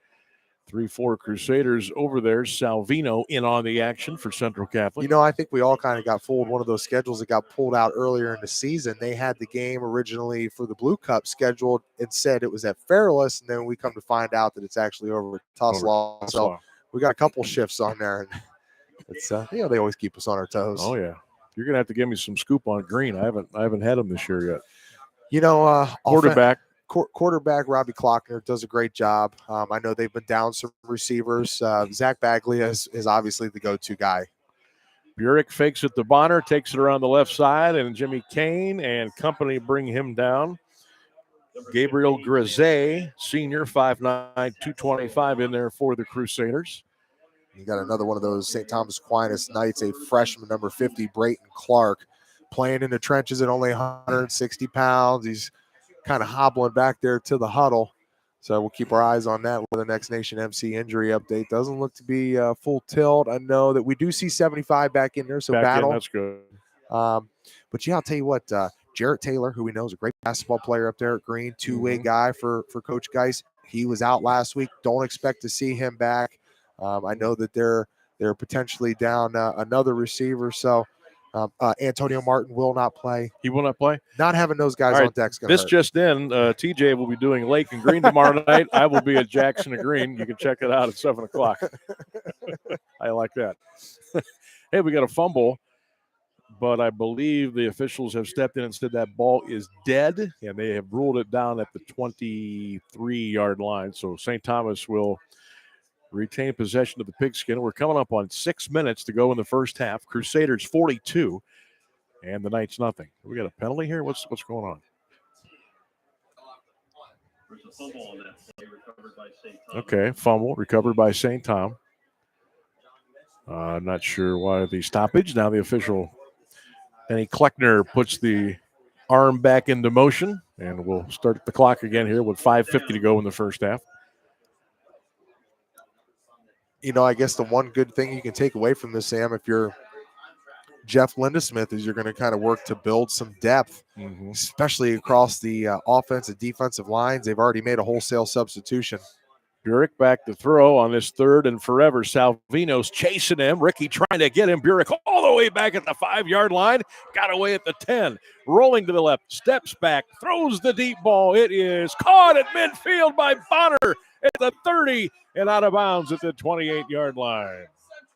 3-4 Crusaders over there. Salvino in on the action for Central Catholic. I think we all kind of got fooled. One of those schedules that got pulled out earlier in the season. They had the game originally for the Blue Cup scheduled and said it was at Fairless, and then we come to find out that it's actually over at Tuslaw. So we got a couple shifts on there, and it's they always keep us on our toes. Oh yeah, you're gonna have to give me some scoop on Green. I haven't had him this year yet. Quarterback Robbie Klockner does a great job. I know they've been down some receivers. Zach Bagley is obviously the go-to guy. Burek fakes it to Bonner, takes it around the left side, and Jimmy Kane and company bring him down. Gabriel Grise, senior, 5'9", 225 in there for the Crusaders. You got another one of those St. Thomas Aquinas Knights, a freshman, number 50, Brayton Clark, playing in the trenches at only 160 pounds. He's kind of hobbling back there to the huddle. So we'll keep our eyes on that with the Next Nation MC injury update. Doesn't look to be full tilt. I know that we do see 75 back in there, so battle. That's good. But yeah, I'll tell you what, Jarrett Taylor, who we know is a great basketball player up there at Green, two-way guy for Coach Geis. He was out last week. Don't expect to see him back. I know that they're potentially down another receiver, so Antonio Martin will not play. He will not play? Not having those guys on deck's going to hurt. Just in, TJ will be doing Lake and Green tomorrow night. I will be at Jackson and Green. You can check it out at 7 o'clock. I like that. Hey, we got a fumble, but I believe the officials have stepped in and said that ball is dead, and they have ruled it down at the 23-yard line. So St. Thomas will retain possession of the pigskin. We're coming up on 6 minutes to go in the first half. Crusaders 42, and the Knights nothing. We got a penalty here? What's going on? Okay, fumble recovered by St. Tom. Not sure why the stoppage. Now the official, Danny Kleckner, puts the arm back into motion, and we'll start the clock again here with 5:50 to go in the first half. I guess the one good thing you can take away from this, Sam, if you're Jeff Lindesmith, is you're going to kind of work to build some depth, especially across the offensive and defensive lines. They've already made a wholesale substitution. Burek back to throw on this third and forever. Salvino's chasing him. Ricky trying to get him. Burek all the way back at the 5-yard line. Got away at the 10. Rolling to the left. Steps back. Throws the deep ball. It is caught at midfield by Bonner at the 30 and out of bounds at the 28-yard line.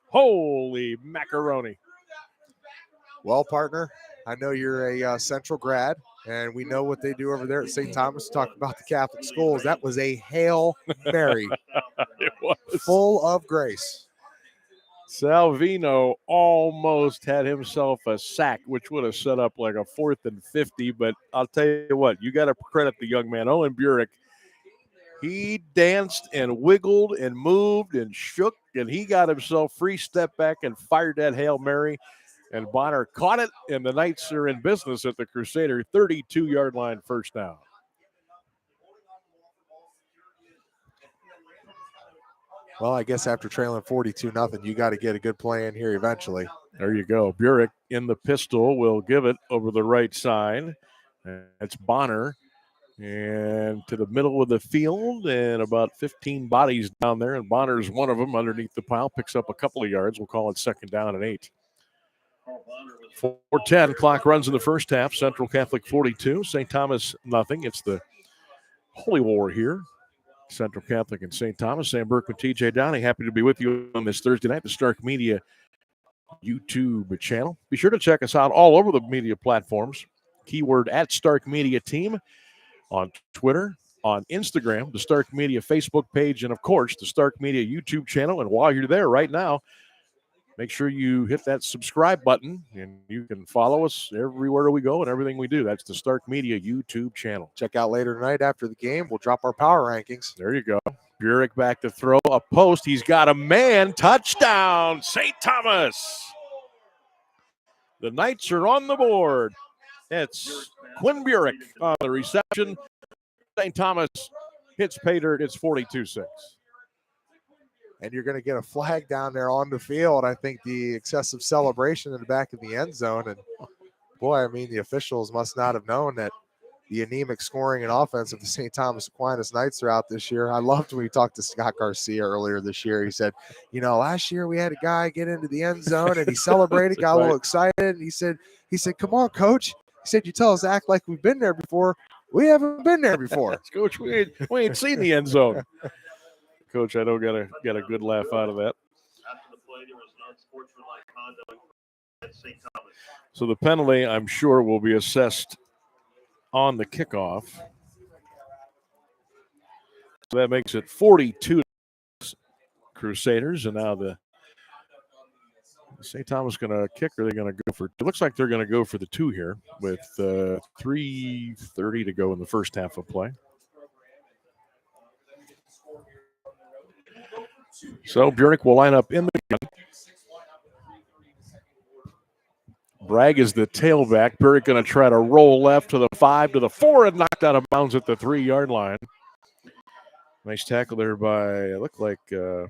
Holy macaroni. Well, partner, I know you're a Central grad, and we know what they do over there at St. Thomas. Talking about the Catholic schools, that was a Hail Mary. It was. Full of grace. Salvino almost had himself a sack, which would have set up like a 4th and 50. But I'll tell you what, you got to credit the young man, Owen Burek. He danced and wiggled and moved and shook, and he got himself free, step back, and fired that Hail Mary. And Bonner caught it, and the Knights are in business at the Crusader 32-yard line, first down. Well, I guess after trailing 42-0, you got to get a good play in here eventually. There you go. Burek in the pistol will give it over the right side. That's Bonner. And to the middle of the field, and about 15 bodies down there, and Bonner's one of them underneath the pile, picks up a couple of yards. We'll call it 2nd down and 8. 4:10, clock runs in the first half. Central Catholic 42, St. Thomas nothing. It's the Holy War here. Central Catholic and St. Thomas. Sam Berkman, TJ Downey, happy to be with you on this Thursday night, the Stark Media YouTube channel. Be sure to check us out all over the media platforms. Keyword at Stark Media Team on Twitter, on Instagram, the Stark Media Facebook page, and, of course, the Stark Media YouTube channel. And while you're there right now, make sure you hit that subscribe button, and you can follow us everywhere we go and everything we do. That's the Stark Media YouTube channel. Check out later tonight after the game. We'll drop our power rankings. There you go. Burek back to throw. A post. He's got a man. Touchdown, St. Thomas. The Knights are on the board. It's Quinn Burek on the reception. St. Thomas hits pay dirt. It's 42-6. And you're going to get a flag down there on the field. I think the excessive celebration in the back of the end zone. And boy, I mean, the officials must not have known that the anemic scoring and offense of the St. Thomas Aquinas Knights throughout this year. I loved when we talked to Scott Garcia earlier this year. He said, last year we had a guy get into the end zone and he celebrated, got a little excited. And he said, come on, coach. He said, you tell us to act like we've been there before. We haven't been there before. Coach, we ain't seen the end zone. Coach, I know got a good laugh out of that. After the play, there was an unsportsmanlike conduct at St. Thomas. So the penalty, I'm sure, will be assessed on the kickoff. So that makes it 42 Crusaders, and now the St. Thomas going to kick, or they're going to go for. It looks like they're going to go for the 2 here with 3:30 to go in the first half of play. So Burek will line up in the gun. Bragg is the tailback. Burek going to try to roll left to the 5, to the 4, and knocked out of bounds at the 3-yard line. Nice tackle there by, it looked like Number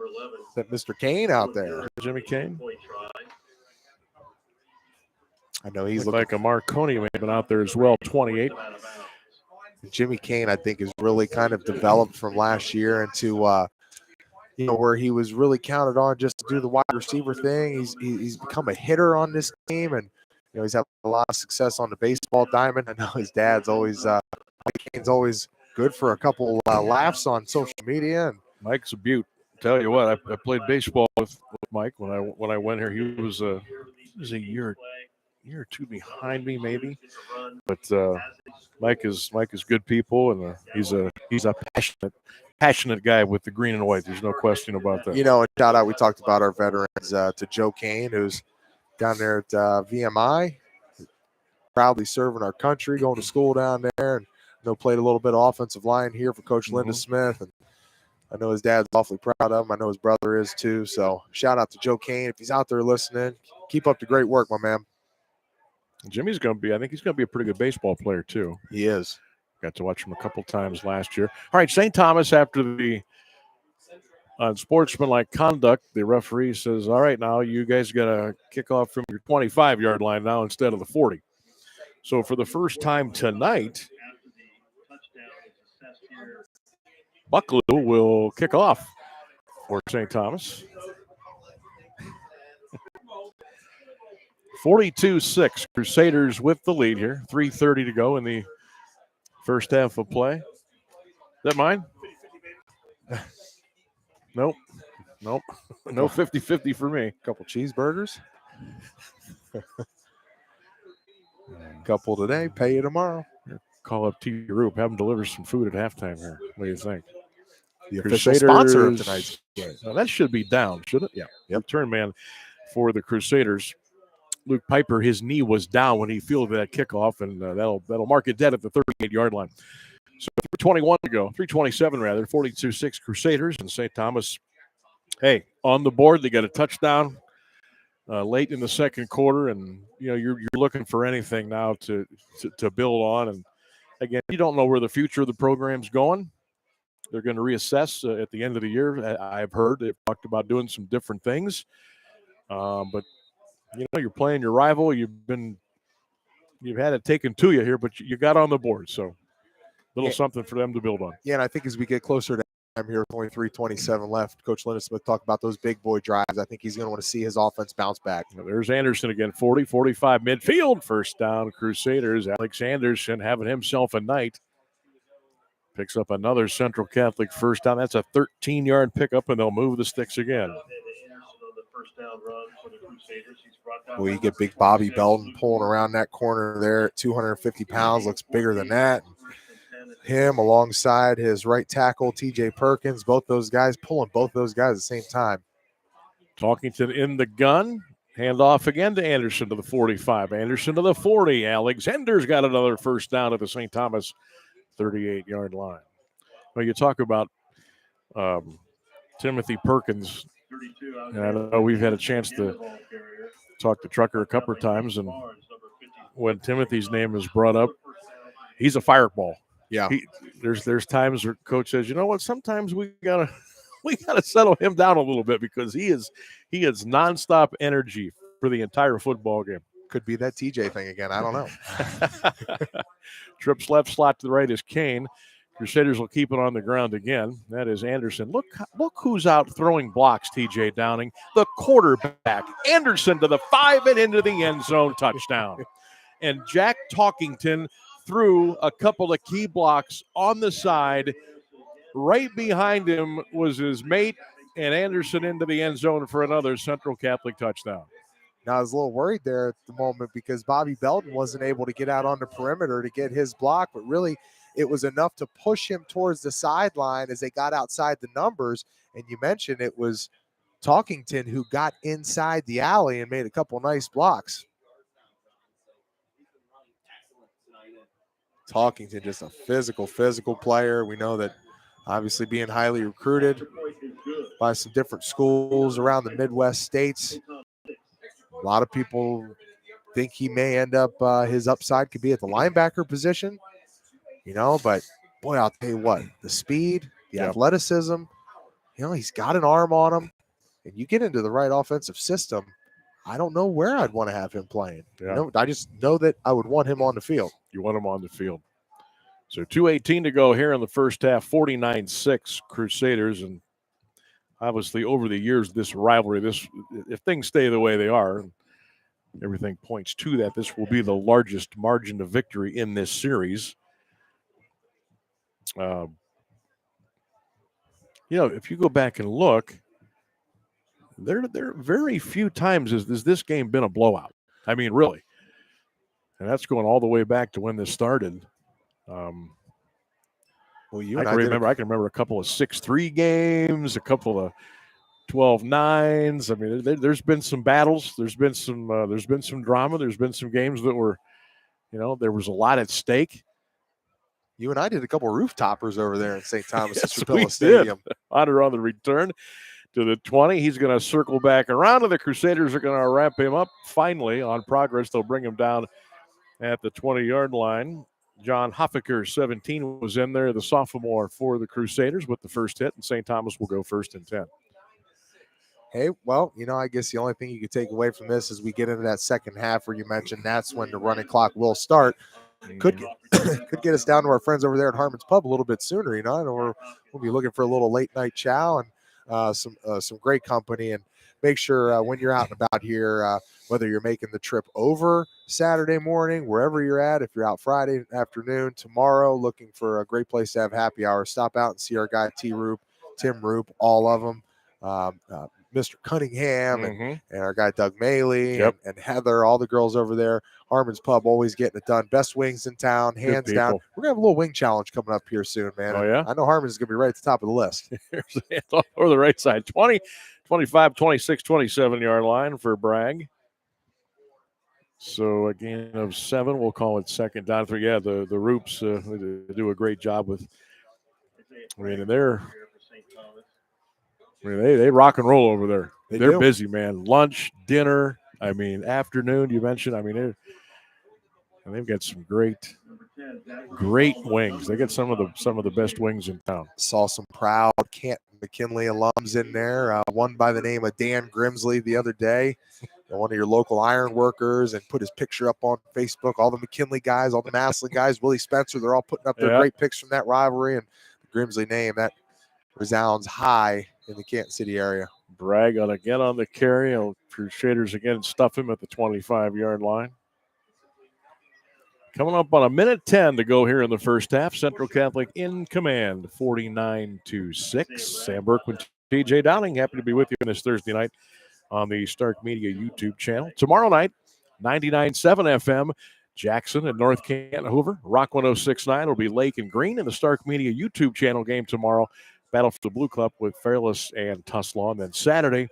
11. That Mr. Kane out there. Jimmy Kane. I know he's Looked like a Marconi may have been out there as well, 28. Jimmy Kane, I think, is really kind of developed from last year into, where he was really counted on just to do the wide receiver thing. He's become a hitter on this team, and he's had a lot of success on the baseball diamond. I know his dad's always, Mike Kane's always good for a couple laughs on social media. And Mike's a beaut. Tell you what, I played baseball with Mike when I went here. He was a year or two behind me, maybe. But Mike is good people, and he's a passionate guy with the green and white. There's no question about that. a shout out. We talked about our veterans to Joe Kane, who's down there at VMI, proudly serving our country, going to school down there, and played a little bit of offensive line here for Coach Linda Smith. And I know his dad's awfully proud of him. I know his brother is too. So shout out to Joe Kane. If he's out there listening, keep up the great work, my man. Jimmy's going to be, I think he's going to be a pretty good baseball player too. He is. Got to watch him a couple times last year. All right, St. Thomas, after the unsportsmanlike conduct, the referee says, all right, now you guys got to kick off from your 25-yard line now instead of the 40. So for the first time tonight, Bucklew will kick off for St. Thomas. 42-6, Crusaders with the lead here. 3:30 to go in the first half of play. Is that mine? Nope. No 50-50 for me. Couple cheeseburgers. Couple today, pay you tomorrow. Call up T. Roop, have them deliver some food at halftime here. What do you think? The official sponsor of tonight's game. That should be down, shouldn't it? Yeah. Yep. Return man for the Crusaders. Luke Piper, his knee was down when he fielded that kickoff, and that'll mark it dead at the 38-yard line. So 3:21 to go, 3:27 rather, 42-6 Crusaders, and St. Thomas, hey, on the board. They got a touchdown late in the second quarter, and you're looking for anything now to build on. And again, you don't know where the future of the program's going. They're going to reassess at the end of the year. I've heard they've talked about doing some different things, but you're playing your rival. You've had it taken to you here, but you got on the board. So little something for them to build on. Yeah, and I think as we get closer to time here with only 3:27 left, Coach Linda Smith talked about those big boy drives. I think he's going to want to see his offense bounce back. There's Anderson again, 40-45 midfield. First down, Crusaders. Alex Anderson having himself a night. Picks up another Central Catholic first down. That's a 13-yard pickup, and they'll move the sticks again. Well, you get big Bobby Belton pulling around that corner there at 250 pounds, looks bigger than that. him alongside his right tackle, TJ Perkins, both those guys pulling both those guys at the same time. Talkington in the gun. Hand off again to Anderson to the 45. Anderson to the 40. Alexander's got another first down at the St. Thomas 38-yard line. Well, you talk about Timothy Perkins. And I know we've had a chance to talk to Trucker a couple of times, and when Timothy's name is brought up, he's a fireball. Yeah. There's times where coach says, you know what, sometimes we gotta settle him down a little bit because he is nonstop energy for the entire football game. Could be that TJ thing again. I don't know. Trips left, slot to the right is Kane. Crusaders will keep it on the ground again. That is Anderson. Look who's out throwing blocks, TJ Downing. The quarterback. Anderson to the 5 and into the end zone, touchdown. And Jack Talkington threw a couple of key blocks on the side. Right behind him was his mate, and Anderson into the end zone for another Central Catholic touchdown. Now, I was a little worried there at the moment because Bobby Belton wasn't able to get out on the perimeter to get his block, but really it was enough to push him towards the sideline as they got outside the numbers. And you mentioned it was Talkington who got inside the alley and made a couple nice blocks. Talkington, just a physical player. We know that obviously being highly recruited by some different schools around the Midwest states. A lot of people think he may end up, his upside could be at the linebacker position, but boy, I'll tell you what, the speed, the athleticism, he's got an arm on him, and you get into the right offensive system, I don't know where I'd want to have him playing. Yeah. I just know that I would want him on the field. You want him on the field. So 2:18 to go here in the first half, 49-6 Crusaders. And obviously over the years, this rivalry, if things stay the way they are, everything points to that, this will be the largest margin of victory in this series. If you go back and look, there are very few times has this game been a blowout. I mean, really. And that's going all the way back to when this started. I can remember a couple of 6-3 games, a couple of 12-9s. I mean, there's been some battles. There's been some drama. There's been some games that were, there was a lot at stake. You and I did a couple of roof toppers over there in St. Thomas Yes, Stadium. Stadium. Otter on the return to the 20. He's going to circle back around, and the Crusaders are going to wrap him up. Finally, on progress, they'll bring him down at the 20-yard line. John Hoffaker, 17, was in there, the sophomore for the Crusaders with the first hit, and St. Thomas will go 1st and 10. Hey, well, I guess the only thing you could take away from this is we get into that second half where you mentioned that's when the running clock will start. Could get us down to our friends over there at Harmons Pub a little bit sooner, I know we'll be looking for a little late night chow and some great company. And make sure when you're out and about here, whether you're making the trip over Saturday morning, wherever you're at, if you're out Friday afternoon, tomorrow, looking for a great place to have happy hour, stop out and see our guy Tim Roop, all of them, Mr. Cunningham and our guy Doug Maley and Heather, all the girls over there. Harmon's Pub, always getting it done. Best wings in town, hands down. We're going to have a little wing challenge coming up here soon, man. Oh, yeah? I know Harmon's going to be right at the top of the list. Here's the handoff over the right side. 20, 25, 26, 27-yard line for Bragg. So a gain of 7. We'll call it second down. Yeah, the Roops do a great job with. They rock and roll over there. They're busy, man. Lunch, dinner. Afternoon. You mentioned. They've got some great wings. They got some of the best wings in town. Saw some proud Canton McKinley alums in there. One by the name of Dan Grimsley the other day, one of your local iron workers, and put his picture up on Facebook. All the McKinley guys, all the Massillon guys, Willie Spencer, they're all putting up their great pics from that rivalry. And the Grimsley name, that resounds high in the Canton City area. Bragg again on the carry. Crusaders again stuff him at the 25-yard line. Coming up on 1:10 to go here in the first half. Central Catholic in command, 49-6. Sam Bourquin, TJ Downing, happy to be with you on this Thursday night on the Stark Media YouTube channel. Tomorrow night, 99.7 FM, Jackson and North Canton Hoover. Rock 1069 will be Lake and Green, and the Stark Media YouTube channel game tomorrow. Battle for the Blue Club with Fairless and Tuslaw. And then Saturday,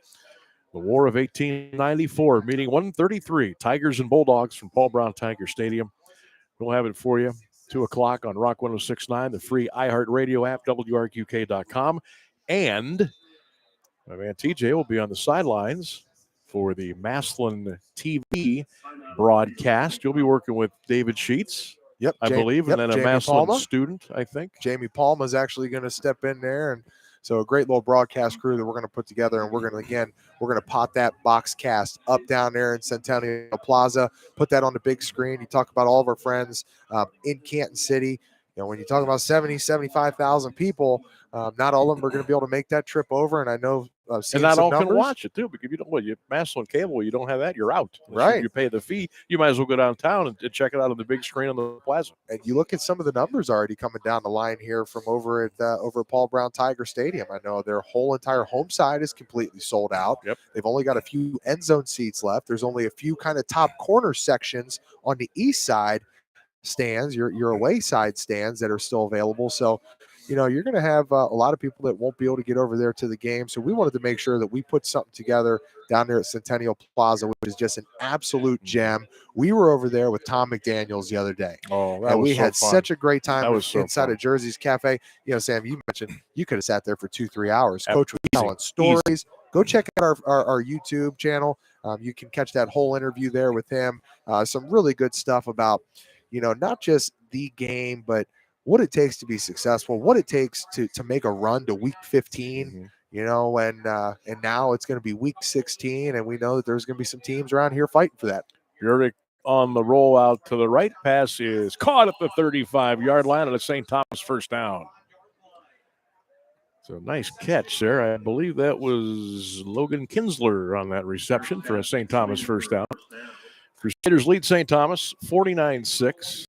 the War of 1894, meeting 133, Tigers and Bulldogs from Paul Brown Tiger Stadium. We'll have it for you, 2 o'clock on Rock 1069, the free iHeartRadio app, WRQK.com. And my man TJ will be on the sidelines for the Maslin TV broadcast. You'll be working with David Sheets, Yep, I believe, and then a Jamie Maslin Palma. student, I think. Jamie Palma is actually going to step in there, and so a great little broadcast crew that we're going to put together, and we're going to pot that box cast up down there in Centennial Plaza, put that on the big screen. You talk about all of our friends in Canton City. You know, when you talk about 75,000 people, not all of them are going to be able to make that trip over, and I know And not all numbers, can watch it, too, because you Maslin Cable, you don't have that, you're out. Right. You pay the fee, you might as well go downtown and check it out on the big screen on the plaza. And you look at some of the numbers already coming down the line here from over at Paul Brown Tiger Stadium. I know their whole entire home side is completely sold out. Yep. They've only got a few end zone seats left. There's only a few kind of top corner sections on the east side stands, your away side stands that are still available. So, you know, you're going to have a lot of people that won't be able to get over there to the game. So we wanted to make sure that we put something together down there at Centennial Plaza, which is just an absolute gem. We were over there with Tom McDaniels the other day. Oh, that and was we so had fun. such a great time That was so inside fun. of Jersey's Cafe. You know, Sam, you mentioned you could have sat there for 2-3 hours. Coach was Easy. telling stories. Go check out our YouTube channel. You can catch that whole interview there with him. Some really good stuff about, you know, not just the game, but what it takes to be successful, what it takes to make a run to week 15. Mm-hmm. You know, and now it's going to be week 16, and we know that there's going to be some teams around here fighting for that. Burdick on the rollout to the right. Pass is caught at the 35-yard line, and it's St. Thomas first down. So nice catch there. I believe that was Logan Kinsler on that reception for a St. Thomas first down. Crusaders lead St. Thomas 49-6.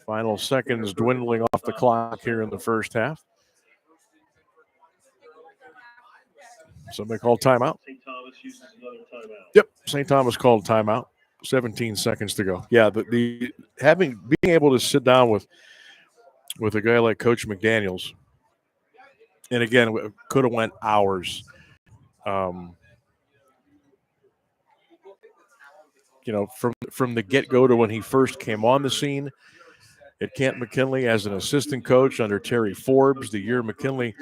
Final seconds dwindling off the clock here in the first half. Somebody called timeout. St. Thomas uses another timeout. Yep, St. Thomas called timeout. 17 seconds to go. Yeah, being able to sit down with a guy like Coach McDaniels, and again, could have went hours. You know, from the get-go to when he first came on the scene at Canton McKinley as an assistant coach under Terry Forbes, the year McKinley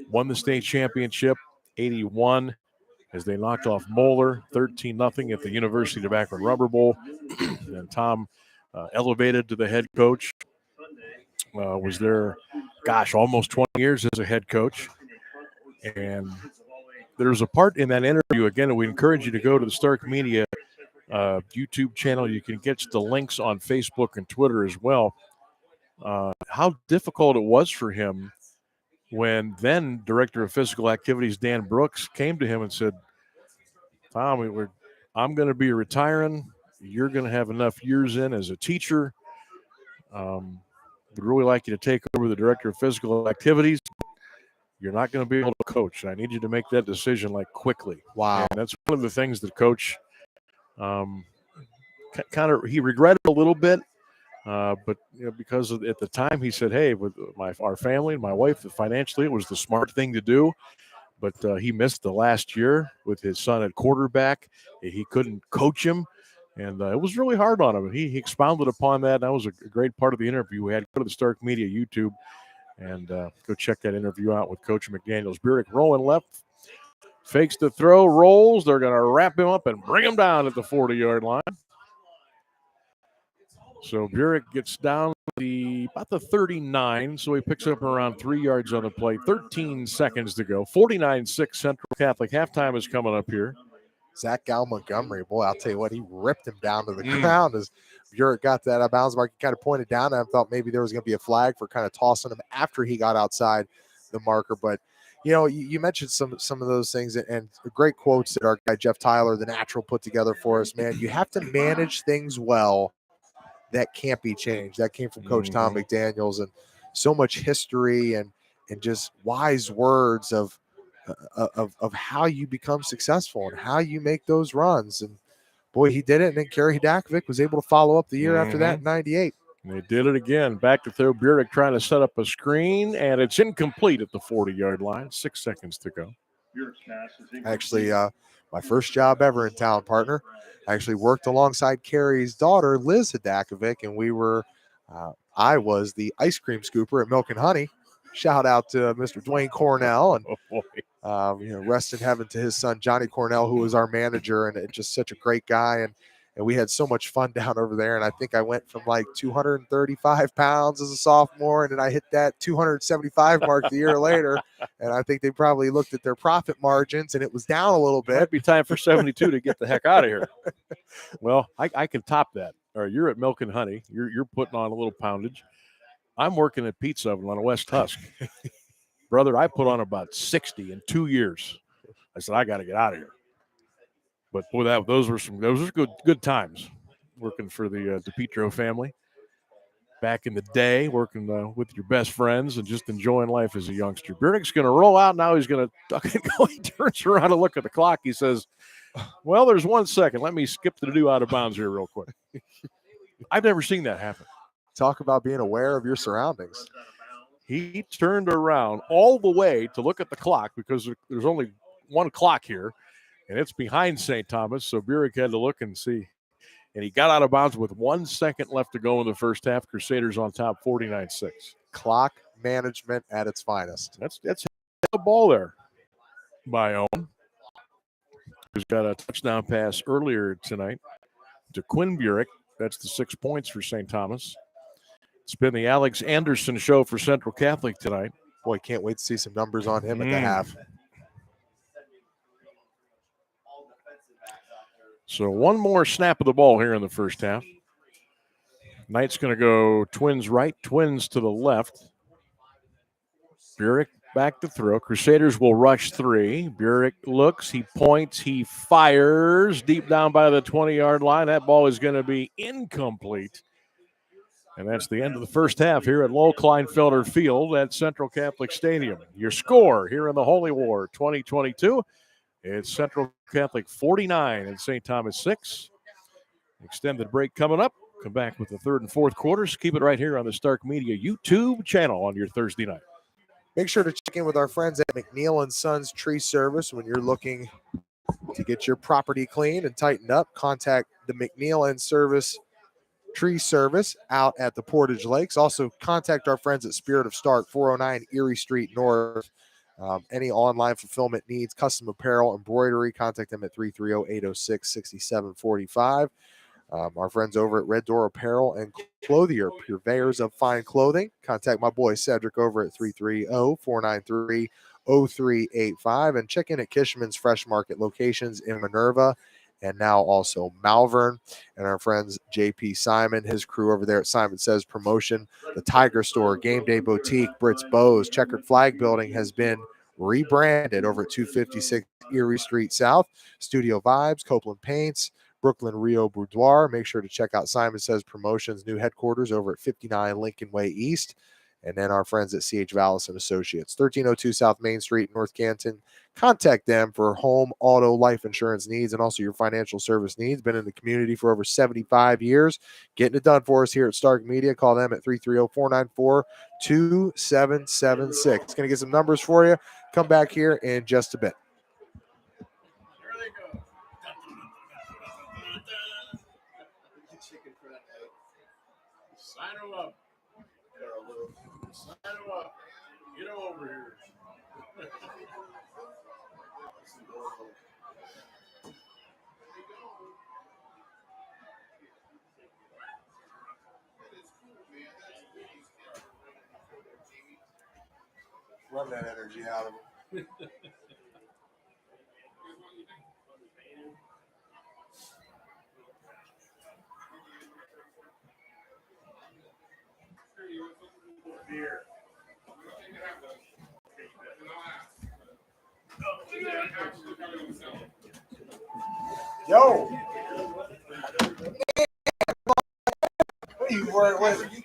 won the state championship, 81, as they knocked off Moeller, 13-0 at the University of Akron Rubber Bowl. And Tom elevated to the head coach, was there, almost 20 years as a head coach. And there's a part in that interview, again, we encourage you to go to the Stark Media YouTube channel. You can get the links on Facebook and Twitter as well. How difficult it was for him when then Director of Physical Activities Dan Brooks came to him and said, Tom, I'm going to be retiring. You're going to have enough years in as a teacher. Would really like you to take over the Director of Physical Activities. You're not going to be able to coach, and I need you to make that decision quickly. Wow. And that's one of the things that Coach he regretted a little bit. But because at the time he said, hey, with our family and my wife, financially it was the smart thing to do. But he missed the last year with his son at quarterback. He couldn't coach him, and it was really hard on him. And he expounded upon that. That was a great part of the interview we had. Go to the Stark Media YouTube and go check that interview out with Coach McDaniels. Burdick rolling left, fakes the throw, rolls. They're going to wrap him up and bring him down at the 40-yard line. So Burdick gets down about the 39, so he picks up around 3 yards on the play. 13 seconds to go. 49-6 Central Catholic. Halftime is coming up here. Zach Gal Montgomery, boy, I'll tell you what, he ripped him down to the ground as Burdick got that out of bounds mark. He kind of pointed down and I thought maybe there was going to be a flag for kind of tossing him after he got outside the marker. But, you know, you mentioned some of those things and great quotes that our guy Jeff Tyler, the natural, put together for us, man. You have to manage things well. That can't be changed. That came from Coach Tom McDaniels, and so much history and just wise words of how you become successful and how you make those runs. And boy, he did it. And then Kerry Dakovic was able to follow up the year after that in 98. And they did it again. Back to throw. Burek trying to set up a screen, and it's incomplete at the 40-yard line. 6 seconds to go. Actually, my first job ever in town, partner. I actually worked alongside Kerry's daughter, Liz Hadakovic, and I was the ice cream scooper at Milk and Honey. Shout out to Mr. Dwayne Cornell, and rest in heaven to his son Johnny Cornell, who was our manager, and just such a great guy. And we had so much fun down over there. And I think I went from like 235 pounds as a sophomore, and then I hit that 275 mark the year later. And I think they probably looked at their profit margins, and it was down a little bit. Might be time for 72 to get the heck out of here. Well, I can top that. All right, you're at Milk and Honey. You're putting on a little poundage. I'm working at Pizza Oven on a West Husk. Brother, I put on about 60 in 2 years. I said, I got to get out of here. But boy, those were good times working for the DePietro family. Back in the day, working with your best friends and just enjoying life as a youngster. Burek's going to roll out. Now he's going to duck and go. He turns around and look at the clock. He says, well, there's 1 second. Let me skip the do out of bounds here real quick. I've never seen that happen. Talk about being aware of your surroundings. He turned around all the way to look at the clock because there's only one clock here, and it's behind St. Thomas. So Burek had to look and see. And he got out of bounds with 1 second left to go in the first half. Crusaders on top 49-6. Clock management at its finest. That's the ball there by Owen, who's got a touchdown pass earlier tonight to Quinn Burek. That's the 6 points for St. Thomas. It's been the Alex Anderson show for Central Catholic tonight. Boy, can't wait to see some numbers on him at the half. So one more snap of the ball here in the first half. Knight's going to go Twins right, Twins to the left. Burek back to throw. Crusaders will rush 3. Burek looks, he points, he fires deep down by the 20-yard line. That ball is going to be incomplete. And that's the end of the first half here at Lowell Kleinfelder Field at Central Catholic Stadium. Your score here in the Holy War 2022, it's Central Catholic 49 and St. Thomas 6. Extended break coming up. Come back with the third and fourth quarters. Keep it right here on the Stark Media YouTube channel on your Thursday night. Make sure to check in with our friends at McNeil & Sons Tree Service when you're looking to get your property cleaned and tightened up. Contact the McNeil & Service Tree Service out at the Portage Lakes. Also, contact our friends at Spirit of Stark, 409 Erie Street North. Any online fulfillment needs, custom apparel, embroidery, contact them at 330-806-6745. Our friends over at Red Door Apparel and Clothier, purveyors of fine clothing. Contact my boy Cedric over at 330-493-0385. And check in at Kishman's Fresh Market locations in Minerva and now also Malvern. And our friends JP Simon, his crew over there at Simon Says Promotion, the Tiger Store, Game Day Boutique, Brits Bows, Checkered Flag Building has been rebranded over at 256 Erie Street South. Studio Vibes, Copeland Paints, Brooklyn Rio Boudoir. Make sure to check out Simon Says Promotions' new headquarters over at 59 Lincoln Way East. And then our friends at C.H. Vallis and Associates, 1302 South Main Street, North Canton. Contact them for home, auto, life insurance needs, and also your financial service needs. Been in the community for over 75 years. Getting it done for us here at Stark Media. Call them at 330-494-2776. Going to get some numbers for you. Come back here in just a bit. Sign him up. Sign him up. Get him over here. Run that energy out of him. Yo. You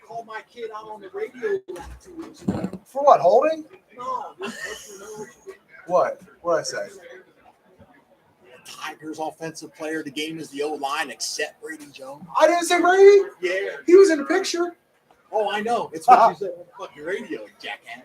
called my kid out on the radio like 2 weeks ago. For what, holding? No. What? What'd I say? Tigers offensive player of the game is the O-line except Brady Jones? I didn't say Brady. Yeah. He was in the picture. Oh, I know. It's what you said on the fucking radio, jackass.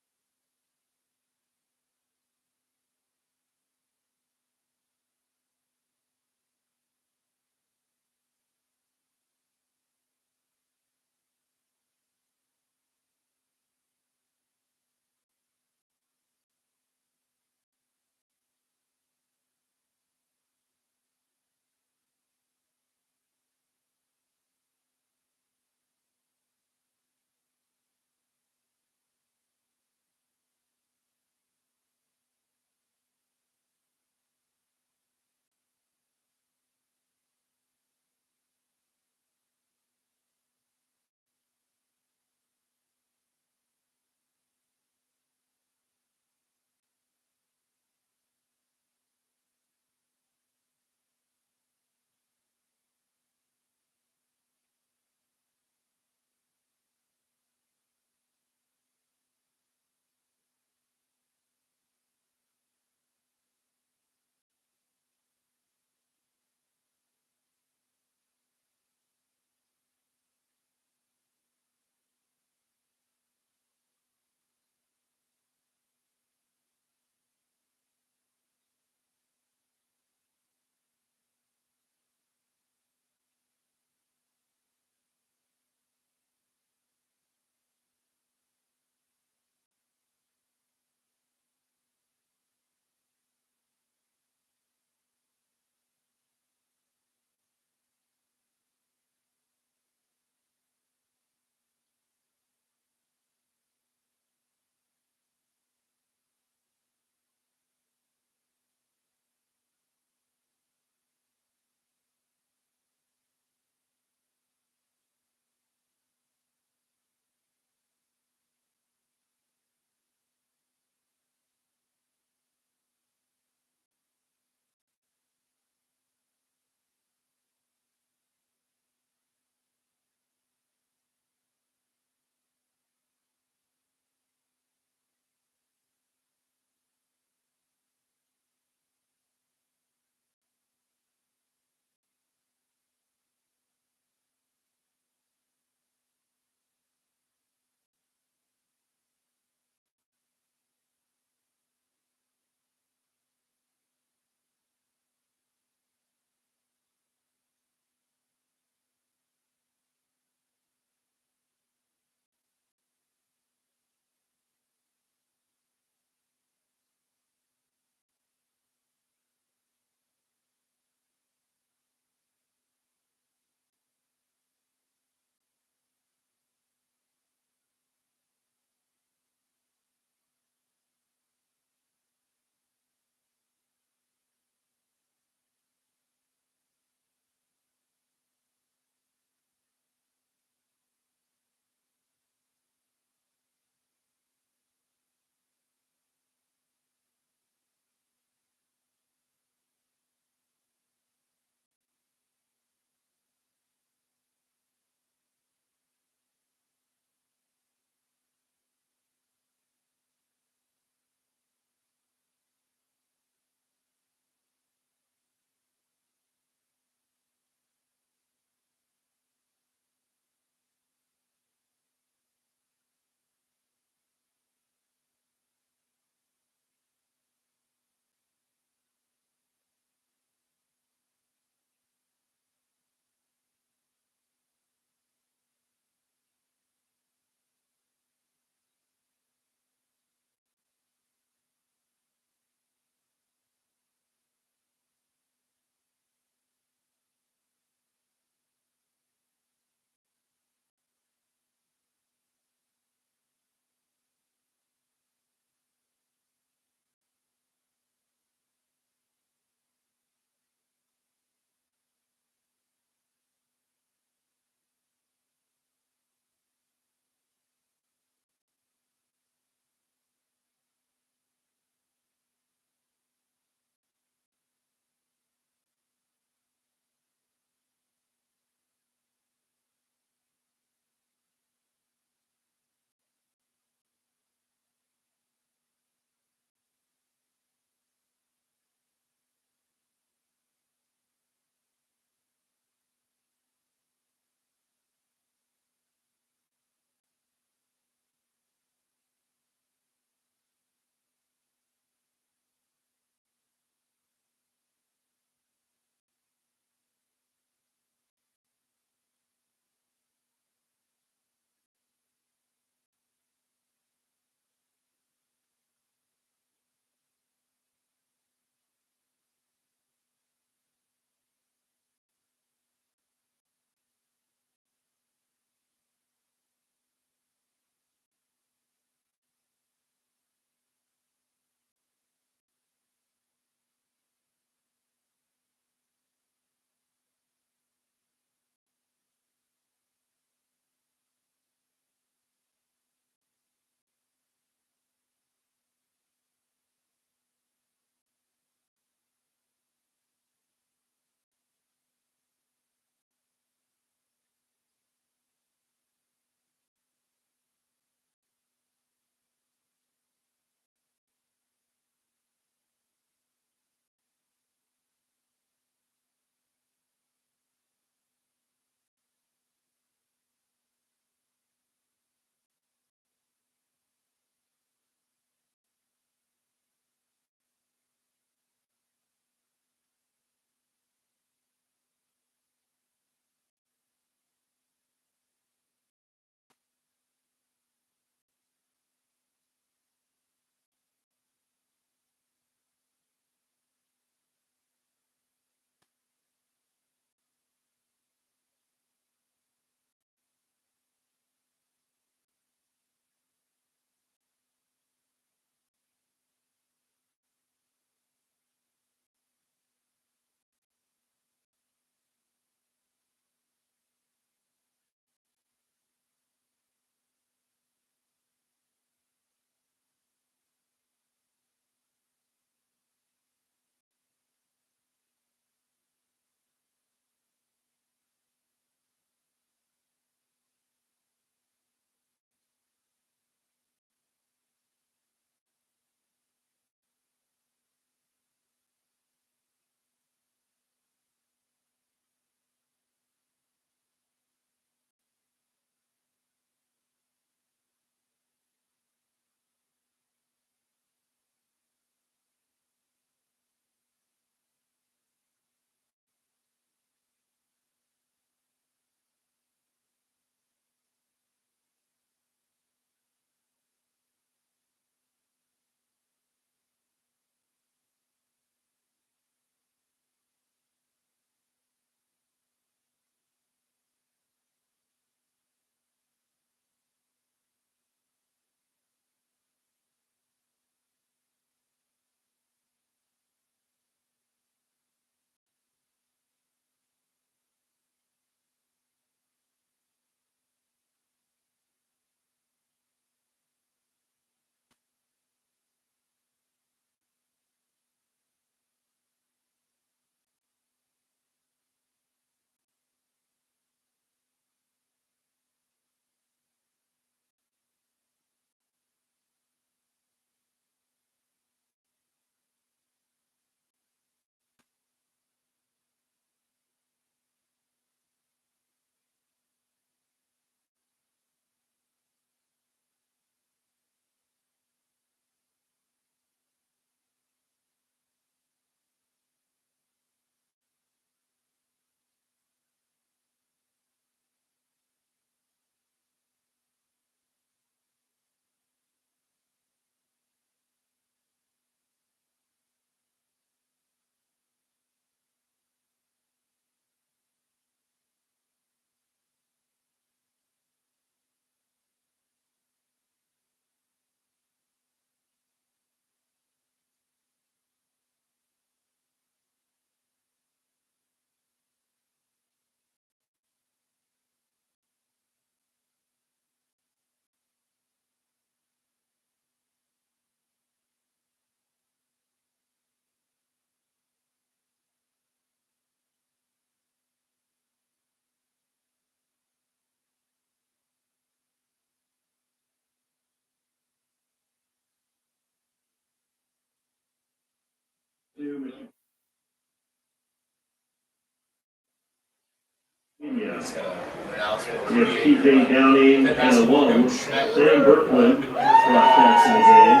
Yes, TJ Downing and alone. Sam Berkman broadcasting the game.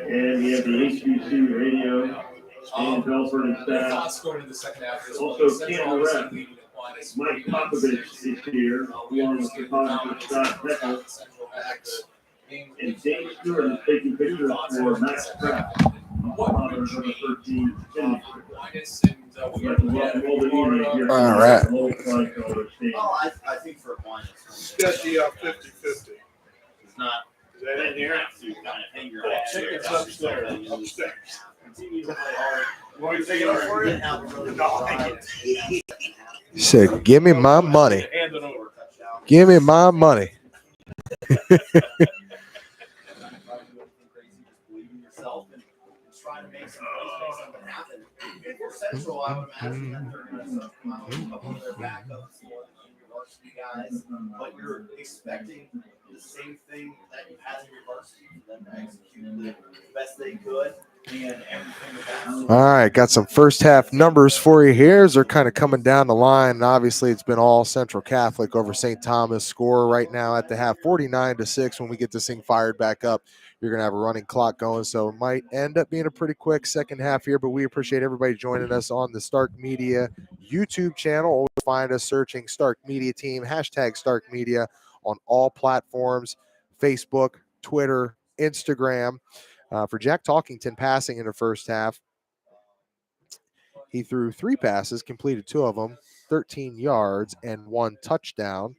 And we have the HBC radio and Belford and staff. Also, Canton rep Mike Popovich is here, along with photographer Scott Beckle. And Dave Stewart is taking pictures for Max Kraft, father of number 13, Cindy. All right. I think for Aquinas. Sketchy up 50-50. It's not. Is that in here? It's upstairs. Continue to play hard. Want to take it over for you? He said, "Give me my money. Hand it over. Give me my money." Central, I would imagine that they're going to a couple of their backups for the varsity guys, but you're expecting the same thing that you had in your varsity for them to execute the best they could and everything with that. All right, got some first half numbers for you here as they're kind of coming down the line. And obviously, it's been all Central Catholic over St. Thomas. Score right now at the half 49-6. When we get this thing fired back up, you're going to have a running clock going. So it might end up being a pretty quick second half here, but we appreciate everybody joining us on the Stark Media YouTube channel. Always find us searching Stark Media Team, hashtag Stark Media on all platforms, Facebook, Twitter, Instagram. For Jack Talkington passing in the first half, he threw 3 passes, completed 2 of them, 13 yards, and 1 touchdown.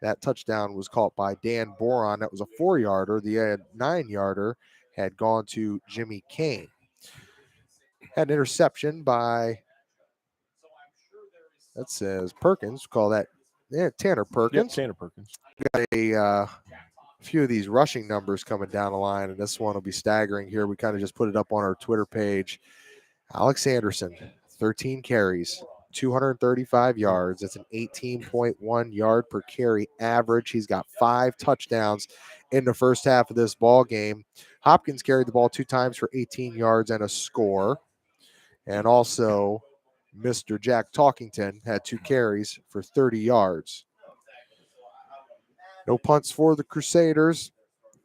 That touchdown was caught by Dan Boron. That was a 4-yarder. The 9-yarder had gone to Jimmy Kane. Had an interception by, that says Perkins. Call that Tanner Perkins. Yep, Tanner Perkins. Got a few of these rushing numbers coming down the line, and this one will be staggering here. We kind of just put it up on our Twitter page. Alex Anderson, 13 carries, 235 yards. That's an 18.1 yard per carry average. He's got 5 touchdowns in the first half of this ball game. Hopkins carried the ball 2 times for 18 yards and a score. And also, Mr. Jack Talkington had 2 carries for 30 yards. No punts for the Crusaders.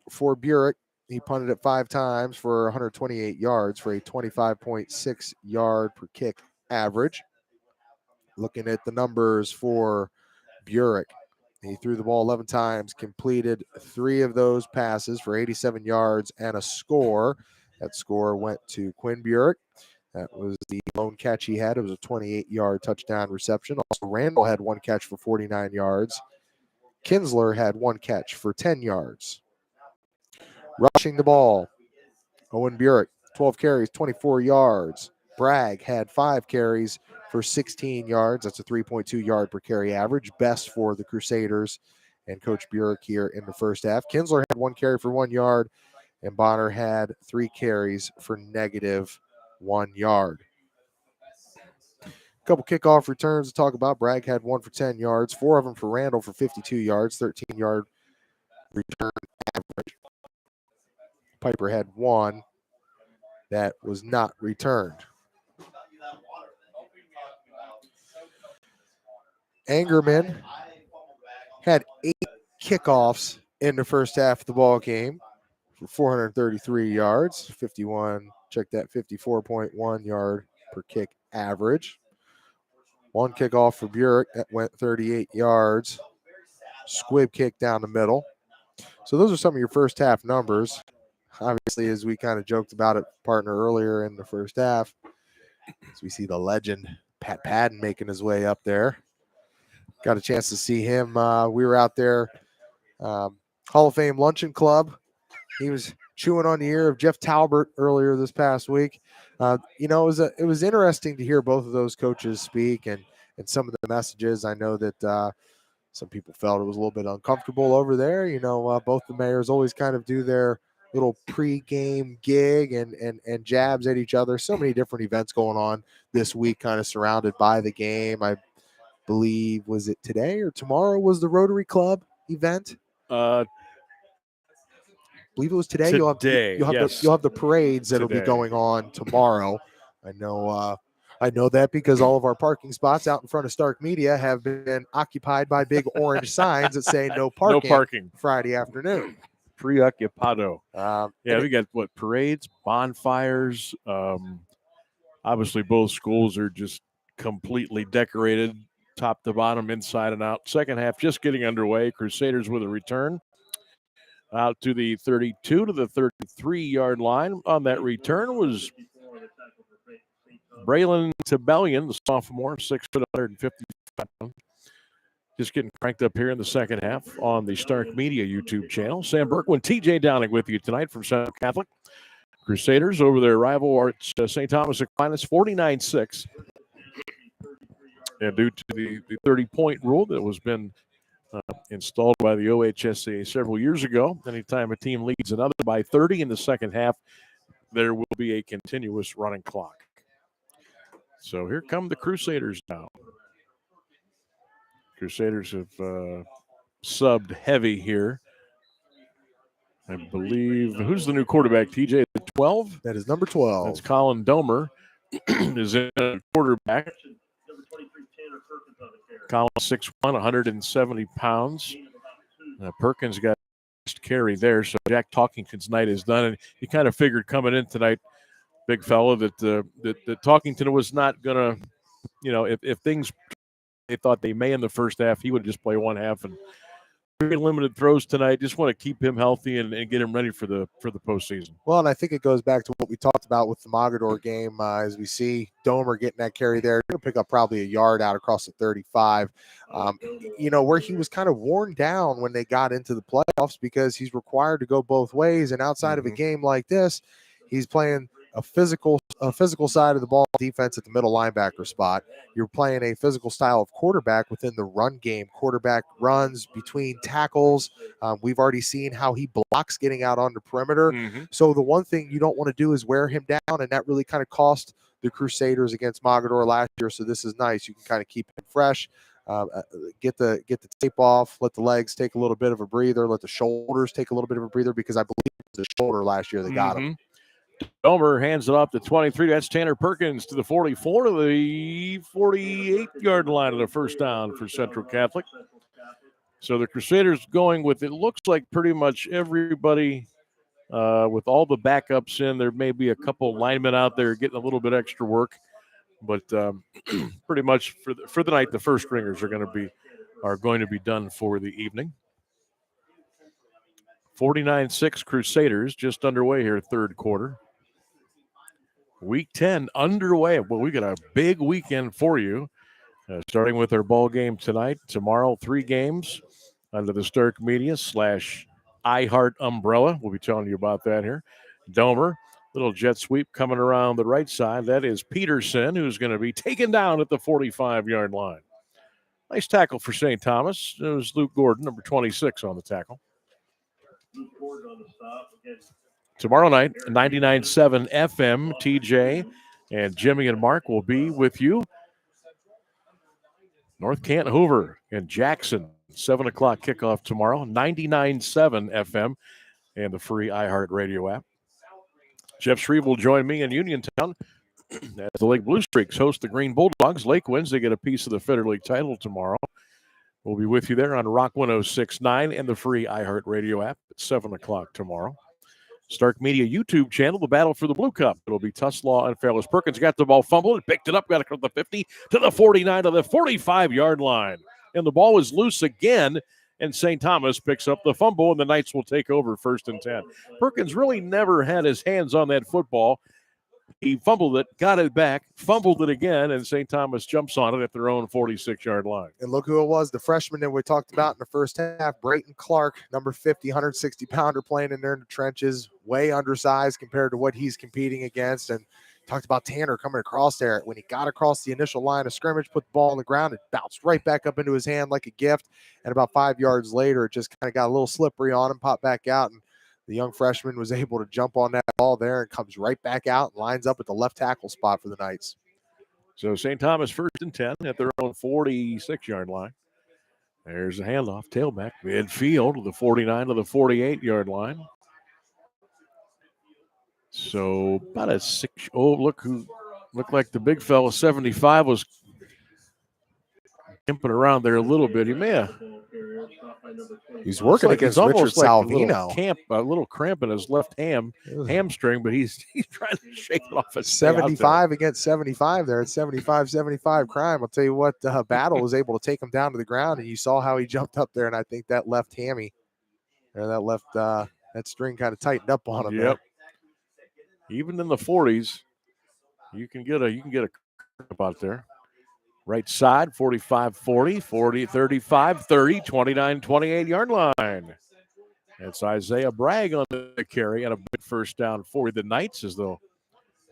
For Burek, he punted it 5 times for 128 yards for a 25.6 yard per kick average. Looking at the numbers for Burek, he threw the ball 11 times, completed 3 of those passes for 87 yards and a score. That score went to Quinn Burek. That was the lone catch he had. It was a 28-yard touchdown reception. Also, Randall had 1 catch for 49 yards. Kinsler had 1 catch for 10 yards. Rushing the ball, Owen Burek, 12 carries, 24 yards. Bragg had 5 carries for 16 yards. That's a 3.2 yard per carry average, best for the Crusaders and Coach Burek here in the first half. Kinsler had 1 carry for 1 yard, and Bonner had 3 carries for -1 yard. Couple kickoff returns to talk about. Bragg had 1 for 10 yards, 4 of them for Randall for 52 yards, 13-yard return average. Piper had 1 that was not returned. Angerman had 8 kickoffs in the first half of the ball game for 433 yards, 54.1 yard per kick average. 1 kickoff for Burek that went 38 yards. Squib kick down the middle. So those are some of your first half numbers. Obviously, as we kind of joked about it, partner, earlier in the first half, as we see the legend Pat Padden making his way up there. Got a chance to see him. We were out there, Hall of Fame Luncheon Club. He was chewing on the ear of Jeff Talbert earlier this past week. It was interesting to hear both of those coaches speak and some of the messages. I know that some people felt it was a little bit uncomfortable over there. Both the mayors always kind of do their little pre-game gig and jabs at each other. So many different events going on this week, kind of surrounded by the game. I believe, was it today or tomorrow was the Rotary Club event? believe it was today. Today, yes. You'll have the parades that'll be Today. going on tomorrow. I know that because all of our parking spots out in front of Stark Media have been occupied by big orange signs that say no parking. No parking. Friday afternoon. Preoccupado. And We got parades, bonfires. Obviously, both schools are just completely decorated, top to bottom, inside and out. Second half just getting underway. Crusaders with a return out to the 32 to the 33-yard line. On that return was Braylon Tabellion, the sophomore, 6 foot 155 pounds. Just getting cranked up here in the second half on the Stark Media YouTube channel. Sam Bourquin, TJ Downing with you tonight from Central Catholic. Crusaders over their rival St. Thomas Aquinas, 49-6. And due to the 30-point rule that was been installed by the OHSA several years ago, anytime a team leads another by 30 in the second half, there will be a continuous running clock. So here come the Crusaders now. Crusaders have subbed heavy here. I believe, who's the new quarterback, TJ? 12? that is number 12. That's Colin Domer is in a quarterback. Colin 6'1", 170 pounds. Perkins got first carry there, so Jack Talkington's night is done. And you kind of figured coming in tonight, big fella, that Talkington was not going to, if things they thought they may in the first half, he would just play one half and very limited throws tonight. Just want to keep him healthy and get him ready for the postseason. Well, and I think it goes back to what we talked about with the Mogador game. As we see Domer getting that carry there, he'll pick up probably a yard out across the 35. Where he was kind of worn down when they got into the playoffs because he's required to go both ways. And outside of a game like this, he's playing a physical side of the ball defense at the middle linebacker spot. You're playing a physical style of quarterback within the run game. Quarterback runs between tackles. We've already seen how he blocks getting out on the perimeter. So the one thing you don't want to do is wear him down, and that really kind of cost the Crusaders against Mogador last year. So this is nice. You can kind of keep him fresh. Get the tape off, let the legs take a little bit of a breather, let the shoulders take a little bit of a breather, because I believe it was the shoulder last year that got him. Domer hands it off to 23. That's Tanner Perkins to the 44 to the 48-yard line of the first down for Central Catholic. So the Crusaders going with, it looks like pretty much everybody with all the backups in. There may be a couple linemen out there getting a little bit extra work, but pretty much for the night, the first stringers are going to be done for the evening. 49-6 Crusaders just underway here, third quarter. Week 10 underway. Well, we got a big weekend for you, starting with our ball game tonight. Tomorrow, 3 games under the Stark Media / iHeart umbrella. We'll be telling you about that here. Domer, little jet sweep coming around the right side. That is Peterson, who's going to be taken down at the 45-yard line. Nice tackle for St. Thomas. It was Luke Gordon, number 26 on the tackle. Tomorrow night, 99.7 FM, TJ and Jimmy and Mark will be with you. North Canton Hoover and Jackson, 7 o'clock kickoff tomorrow, 99.7 FM and the free iHeart Radio app. Jeff Shreve will join me in Uniontown as the Lake Blue Streaks host the Green Bulldogs. Lake wins, they get a piece of the Federal League title tomorrow. We'll be with you there on Rock 106.9 and the free iHeart Radio app at 7 o'clock tomorrow. Stark Media YouTube channel, the battle for the Blue Cup. It'll be Tuslaw and Fairless. Perkins got the ball fumbled and picked it up, got it from the 50 to the 49 to the 45-yard line. And the ball is loose again, and St. Thomas picks up the fumble, and the Knights will take over 1st and 10. Perkins really never had his hands on that football. He fumbled it, got it back, fumbled it again, and St. Thomas jumps on it at their own 46-yard line. And look who it was, the freshman that we talked about in the first half, Brayton Clark, number 50, 160-pounder, playing in there in the trenches, way undersized compared to what he's competing against. And talked about Tanner coming across there. When he got across the initial line of scrimmage, put the ball on the ground, it bounced right back up into his hand like a gift. And about 5 yards later, it just kind of got a little slippery on him, popped back out, and the young freshman was able to jump on that ball there and comes right back out and lines up at the left tackle spot for the Knights. So St. Thomas 1st and 10 at their own 46-yard line. There's a handoff, tailback, midfield to the 49 to the 48-yard line. So about a 6. Oh, looked like the big fella, 75, was gimping around there a little bit. He may have. He's working He's against Richard almost like Salvino. a little cramp in his left hamstring, but he's trying to shake it off. 75 against 75 there. It's 75-75 crime. I'll tell you what, Battle was able to take him down to the ground, and you saw how he jumped up there, and I think that left hammy, or that left that string kind of tightened up on him. Yep. There. Even in the 40s, you can get a cramp out there. Right side, 45-40, 40-35-30, 29-28 yard line. It's Isaiah Bragg on the carry and a big first down for the Knights as they'll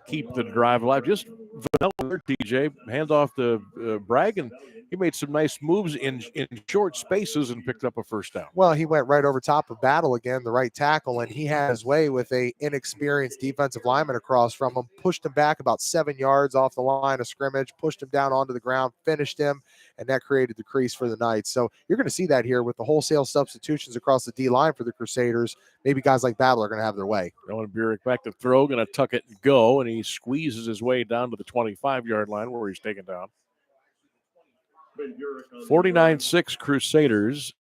keep the drive alive. Just vanilla there, TJ. Hand off to Bragg, and he made some nice moves in short spaces and picked up a first down. Well, he went right over top of Battle again, the right tackle, and he had his way with a inexperienced defensive lineman across from him, pushed him back about 7 yards off the line of scrimmage, pushed him down onto the ground, finished him, and that created the crease for the Knights. So you're going to see that here with the wholesale substitutions across the D-line for the Crusaders. Maybe guys like Battle are going to have their way. Rowan Burek back to throw, going to tuck it and go, and he squeezes his way down to the 25-yard line where he's taken down. 49-6 Crusaders.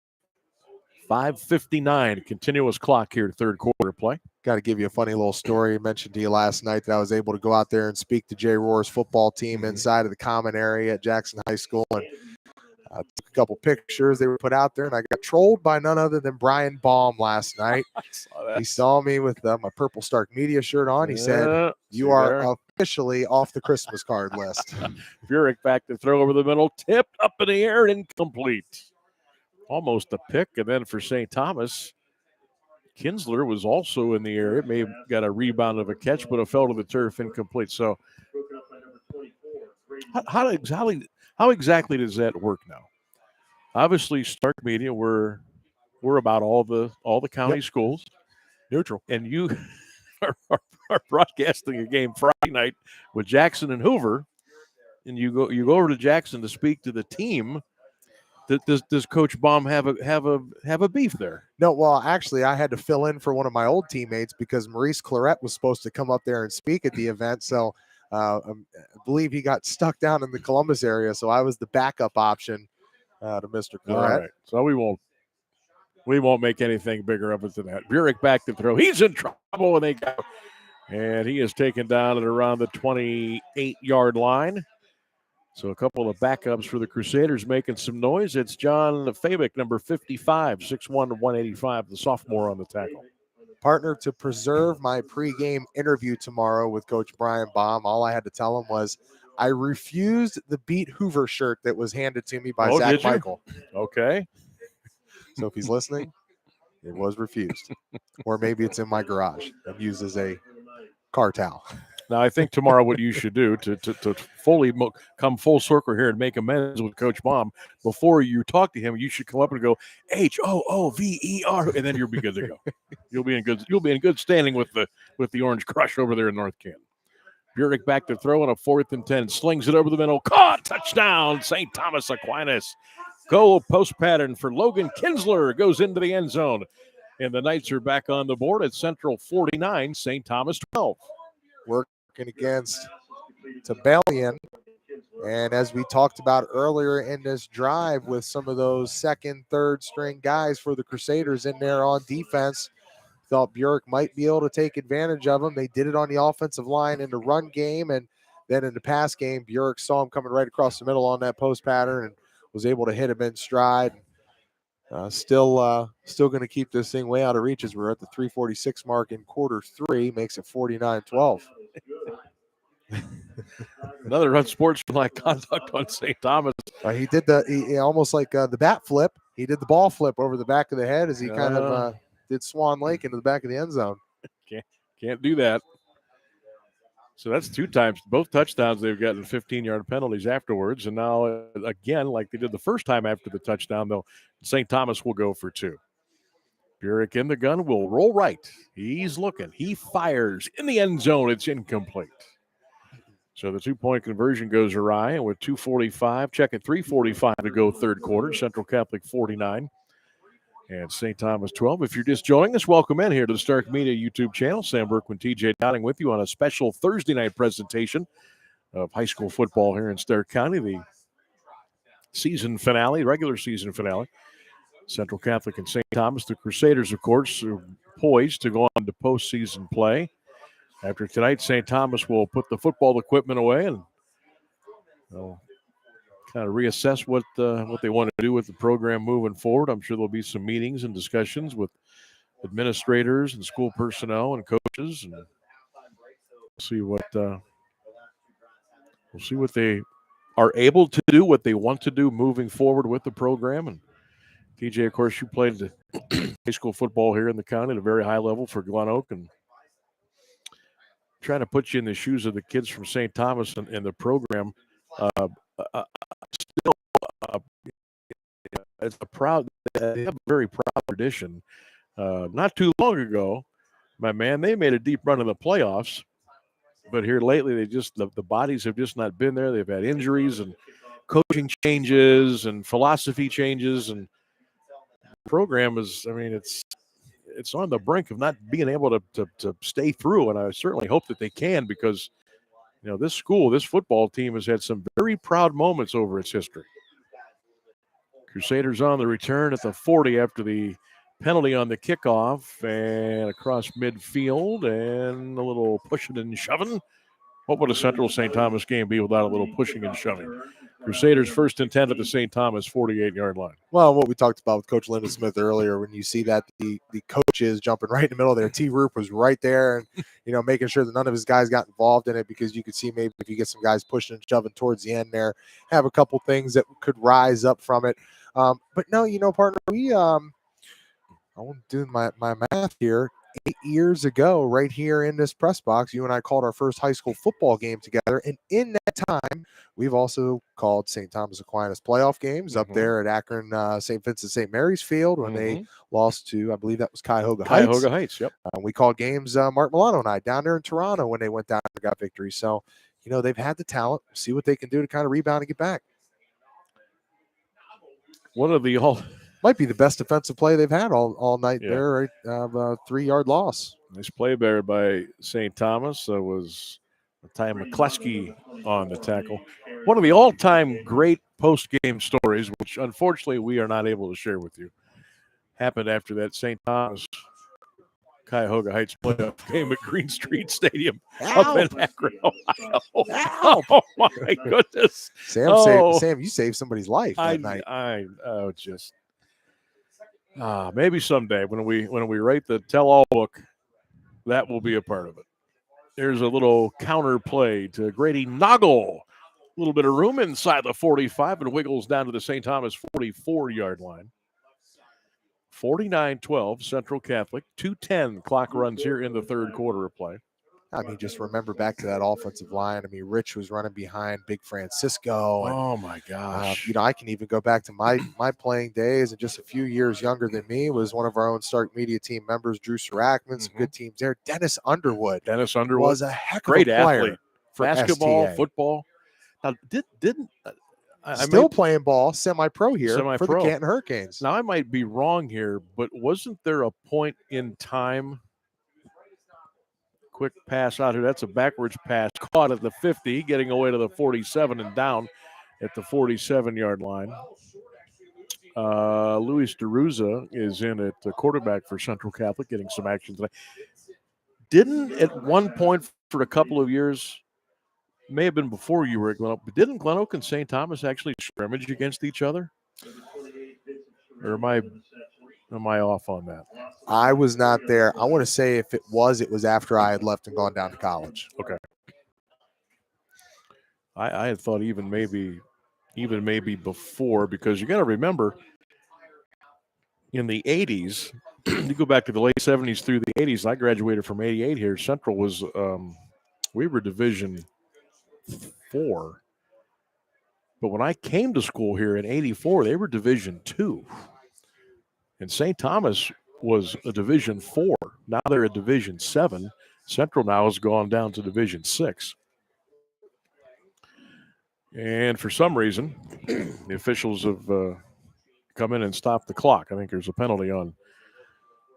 5:59 continuous clock here, third quarter play. Got to give you a funny little story. I mentioned to you last night that I was able to go out there and speak to Jay Rohr's football team inside of the common area at Jackson High School, and took a couple pictures they were put out there, and I got trolled by none other than Brian Baum last night. He saw me with my Purple Stark Media shirt on. He said, "You are officially off the Christmas card list." Burek back to throw over the middle, tipped up in the air and incomplete. Almost a pick, and then for St. Thomas, Kinsler was also in the area. May have got a rebound of a catch, but it fell to the turf, incomplete. So how exactly does that work now? Obviously, Stark Media, we're about all the county schools. Neutral. And you are broadcasting a game Friday night with Jackson and Hoover, and you go over to Jackson to speak to the team. Does Coach Baum have a beef there? No, well, actually, I had to fill in for one of my old teammates because Maurice Claret was supposed to come up there and speak at the event. So I believe he got stuck down in the Columbus area. So I was the backup option to Mr. Claret. All right. So we won't make anything bigger of it than that. Burek back to throw. He's in trouble, and he is taken down at around the 28-yard line. So a couple of backups for the Crusaders making some noise. It's John Fabic, number 55, 6'1", 185, the sophomore on the tackle. Partner, to preserve my pregame interview tomorrow with Coach Brian Baum, all I had to tell him was I refused the Beat Hoover shirt that was handed to me by Zach Michael. Okay. So if he's listening, it was refused. Or maybe it's in my garage and used as a car towel. Now, I think tomorrow what you should do to fully come full circle here and make amends with Coach Baum, before you talk to him, you should come up and go HOOVER, and then you'll be good to go. You'll be in good standing with the Orange Crush over there in North Canton. Burek back to throw on a 4th and 10, slings it over the middle, caught, touchdown, St. Thomas Aquinas. Goal post pattern for Logan Kinsler, goes into the end zone, and the Knights are back on the board at Central 49, St. Thomas 12. Working against Tabellion. And as we talked about earlier in this drive with some of those second, third string guys for the Crusaders in there on defense, thought Burek might be able to take advantage of them. They did it on the offensive line in the run game, and then in the pass game, Burek saw him coming right across the middle on that post pattern and was able to hit him in stride. Still going to keep this thing way out of reach as we're at the 3:46 mark in quarter 3, makes it 49-12. Another unsportsmanlike conduct on St. Thomas. He did he almost like the bat flip. He did the ball flip over the back of the head as he kind of did Swan Lake into the back of the end zone. Can't do that. So that's 2 times, both touchdowns they've gotten 15-yard penalties afterwards. And now, again, like they did the first time after the touchdown, though, St. Thomas will go for 2. Burek in the gun, will roll right. He's looking. He fires in the end zone. It's incomplete. So the 2-point conversion goes awry, and with 2:45, check at 3:45 to go third quarter, Central Catholic 49 and St. Thomas 12. If you're just joining us, welcome in here to the Stark Media YouTube channel. Sam Bourquin, TJ Downing with you on a special Thursday night presentation of high school football here in Stark County, the season finale, regular season finale. Central Catholic and St. Thomas, the Crusaders, of course, are poised to go on to postseason play. After tonight, St. Thomas will put the football equipment away and kind of reassess what they want to do with the program moving forward. I'm sure there'll be some meetings and discussions with administrators and school personnel and coaches, and see what they are able to do, what they want to do moving forward with the program. And TJ, of course, you played high school football here in the county at a very high level for Glen Oak, and trying to put you in the shoes of the kids from St. Thomas and the program. Still, it's they have a very proud tradition. Not too long ago, my man, they made a deep run in the playoffs, but here lately, the bodies have just not been there. They've had injuries and coaching changes and philosophy changes, and the program is, it's on the brink of not being able to stay through, and I certainly hope that they can, because this football team has had some very proud moments over its history. Crusaders on the return at the 40 after the penalty on the kickoff, and across midfield, and a little pushing and shoving. What would a Central St. Thomas game be without a little pushing and shoving? Crusaders first and 10 at the St. Thomas 48-yard line. Well, what we talked about with Coach Linda Smith earlier, when you see that the coaches jumping right in the middle there, T. Roop was right there, and making sure that none of his guys got involved in it, because you could see maybe if you get some guys pushing and shoving towards the end there, have a couple things that could rise up from it. But no, partner, I'm doing my math here. 8 years ago, right here in this press box, you and I called our first high school football game together. And in that time, we've also called St. Thomas Aquinas playoff games up there at Akron, St. Vincent St. Mary's Field, when they lost to, I believe that was Cuyahoga Heights. Cuyahoga Heights, yep. We called games, Mark Milano and I, down there in Toronto when they went down and got victory. So, they've had the talent. We'll see what they can do to kind of rebound and get back. One of the might be the best defensive play they've had all night there, right? A 3-yard loss. Nice play there by St. Thomas. That was Ty McCleskey on the tackle. One of the all-time great post-game stories, which unfortunately we are not able to share with you, happened after that St. Thomas Cuyahoga Heights playoff game at Green Street Stadium up in Akron, Ohio. Oh, my goodness. Sam, you saved somebody's life that night. Maybe someday when we write the tell-all book, that will be a part of it. There's a little counter play to Grady Noggle. A little bit of room inside the 45, and wiggles down to the St. Thomas 44-yard line. 49-12, Central Catholic. 2:10 clock runs here in the third quarter of play. Just remember back to that offensive line. Rich was running behind Big Francisco. And, oh, my gosh. I can even go back to my playing days, and just a few years younger than me was one of our own Stark Media team members, Drew Sarackman, some good teams there. Dennis Underwood was a heck of a player. Athlete. For basketball, STA. Football. Now, still playing ball, semi-pro here for the Canton Hurricanes. Now, I might be wrong here, but wasn't there a point in time? Quick pass out here. That's a backwards pass. Caught at the 50, getting away to the 47 and down at the 47-yard line. Luis DeRuza is in at the quarterback for Central Catholic, getting some action today. Didn't at one point for a couple of years, may have been before you were at Glen Oak, but didn't Glen Oak and St. Thomas actually scrimmage against each other? Or am I off on that? I was not there. I want to say if it was after I had left and gone down to college. Okay. I had thought even maybe before, because you got to remember, in the 80s, you go back to the late 70s through the 80s, I graduated from 88 here. Central was, we were Division 4. But when I came to school here in 84, they were Division 2. And St. Thomas was a Division 4. Now they're a Division 7. Central now has gone down to Division 6. And for some reason, the officials have come in and stop the clock. I think there's a penalty on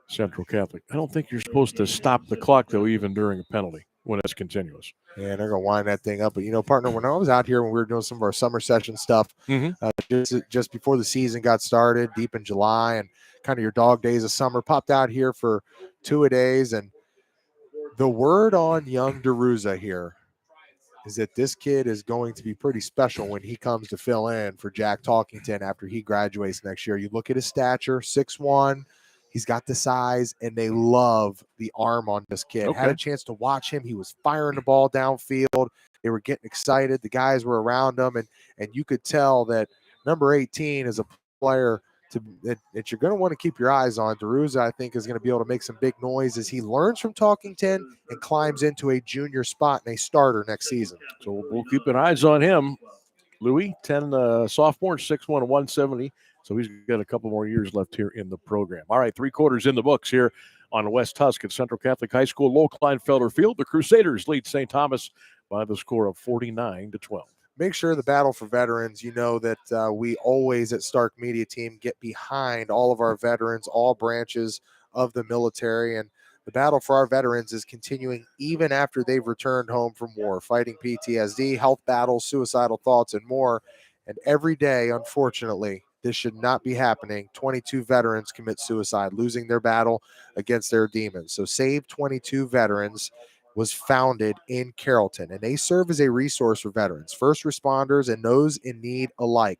Central Catholic. I don't think you're supposed to stop the clock, though, even during a penalty when it's continuous. Yeah, they're going to wind that thing up. But, partner, when I was out here when we were doing some of our summer session stuff, just before the season got started, deep in July, and kind of your dog days of summer, popped out here for 2-a-days. And the word on young DeRuza here is that this kid is going to be pretty special when he comes to fill in for Jack Talkington after he graduates next year. You look at his stature, 6'1". He's got the size, and they love the arm on this kid. Okay. Had a chance to watch him. He was firing the ball downfield. They were getting excited. The guys were around him, and you could tell that number 18 is a player that you're going to want to keep your eyes on. DeRuza, I think, is going to be able to make some big noise as he learns from Talkington and climbs into a junior spot and a starter next season. So we'll keep an eyes on him. Louis, 10 sophomore, 6'1", 170. So he's got a couple more years left here in the program. All right, 3/4 in the books here on West Husk at Central Catholic High School, Low Kleinfelder Field. The Crusaders lead St. Thomas by the score of 49-12. Make sure the battle for veterans, that we always at Stark Media Team get behind all of our veterans, all branches of the military. And the battle for our veterans is continuing even after they've returned home from war, fighting PTSD, health battles, suicidal thoughts, and more. And every day, unfortunately, this should not be happening. 22 veterans commit suicide, losing their battle against their demons. So Save 22 Veterans was founded in Carrollton, and they serve as a resource for veterans, first responders, and those in need alike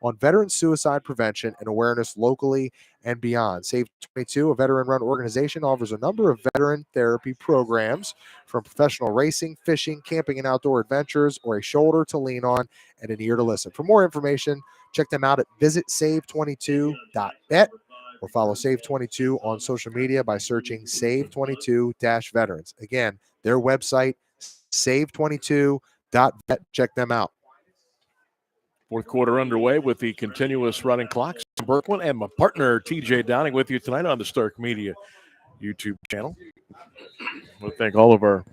on veteran suicide prevention and awareness locally and beyond. Save 22, a veteran-run organization, offers a number of veteran therapy programs, from professional racing, fishing, camping, and outdoor adventures, or a shoulder to lean on and an ear to listen. For more information, check them out at visitsave22.bet or follow Save 22 on social media by searching Save 22-Veterans. Again, their website, save22.bet. Check them out. 4th quarter underway with the continuous running clocks. Bourquin and my partner, TJ Downing, with you tonight on the Stark Media YouTube channel. I want to thank all of our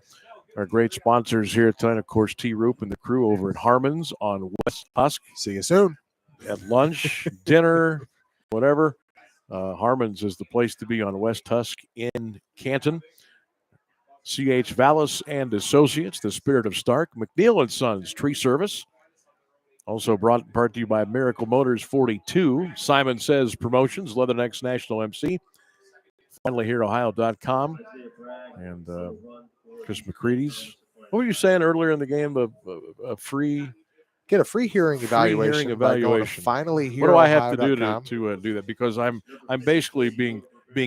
great sponsors here tonight. Of course, T-Roop and the crew over at Harmons on West Husk. See you soon. At lunch, dinner, whatever. Harmons is the place to be on West Husk in Canton. C.H. Vallis and Associates, the Spirit of Stark. McNeil & Sons Tree Service. Also brought to you by Miracle Motors 42. Simon Says Promotions, Leathernecks National MC. FinallyHereOhio.com. And Chris McCready's. What were you saying earlier in the game? A free... Get a free hearing evaluation. By going to Finally Here. What do I have to do to do that? Because I'm basically being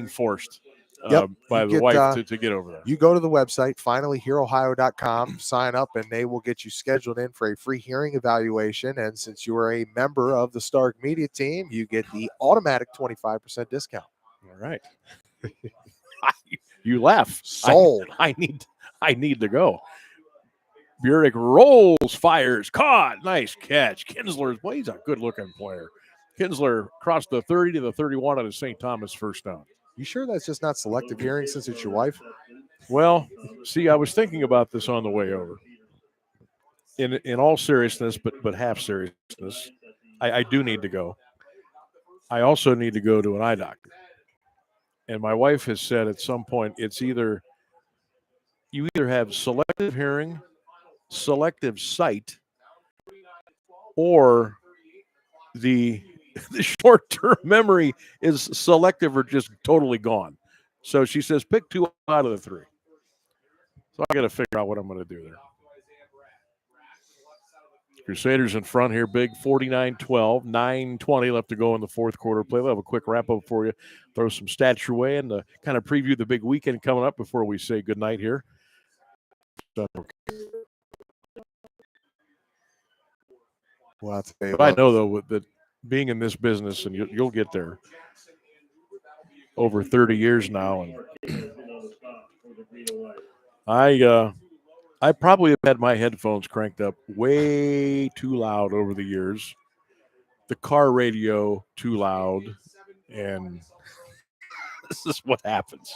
forced by the wife to get over there. You go to the website, finallyhereohio.com, sign up, and they will get you scheduled in for a free hearing evaluation. And since you are a member of the Stark Media Team, you get the automatic 25% discount. All right. You laugh. Sold. I need to go. Burek rolls, fires, caught. Nice catch. Kinsler's, boy, he's a good-looking player. Kinsler crossed the 30 to the 31 on his St. Thomas first down. You sure that's just not selective hearing since it's your wife? Well, see, I was thinking about this on the way over. In all seriousness, but half seriousness, I do need to go. I also need to go to an eye doctor. And my wife has said at some point you either have selective hearing, selective sight, or the short-term memory is selective or just totally gone. So she says pick 2 out of the 3. So I got to figure out what I'm going to do there. Crusaders in front here, big 49-12, 9:20 left to go in the 4th quarter play. We'll have a quick wrap-up for you, throw some stats your way, and kind of preview the big weekend coming up before we say goodnight here. Well, but I know, though, that being in this business, and you'll get there, over 30 years now, and I probably have had my headphones cranked up way too loud over the years, the car radio too loud, and this is what happens.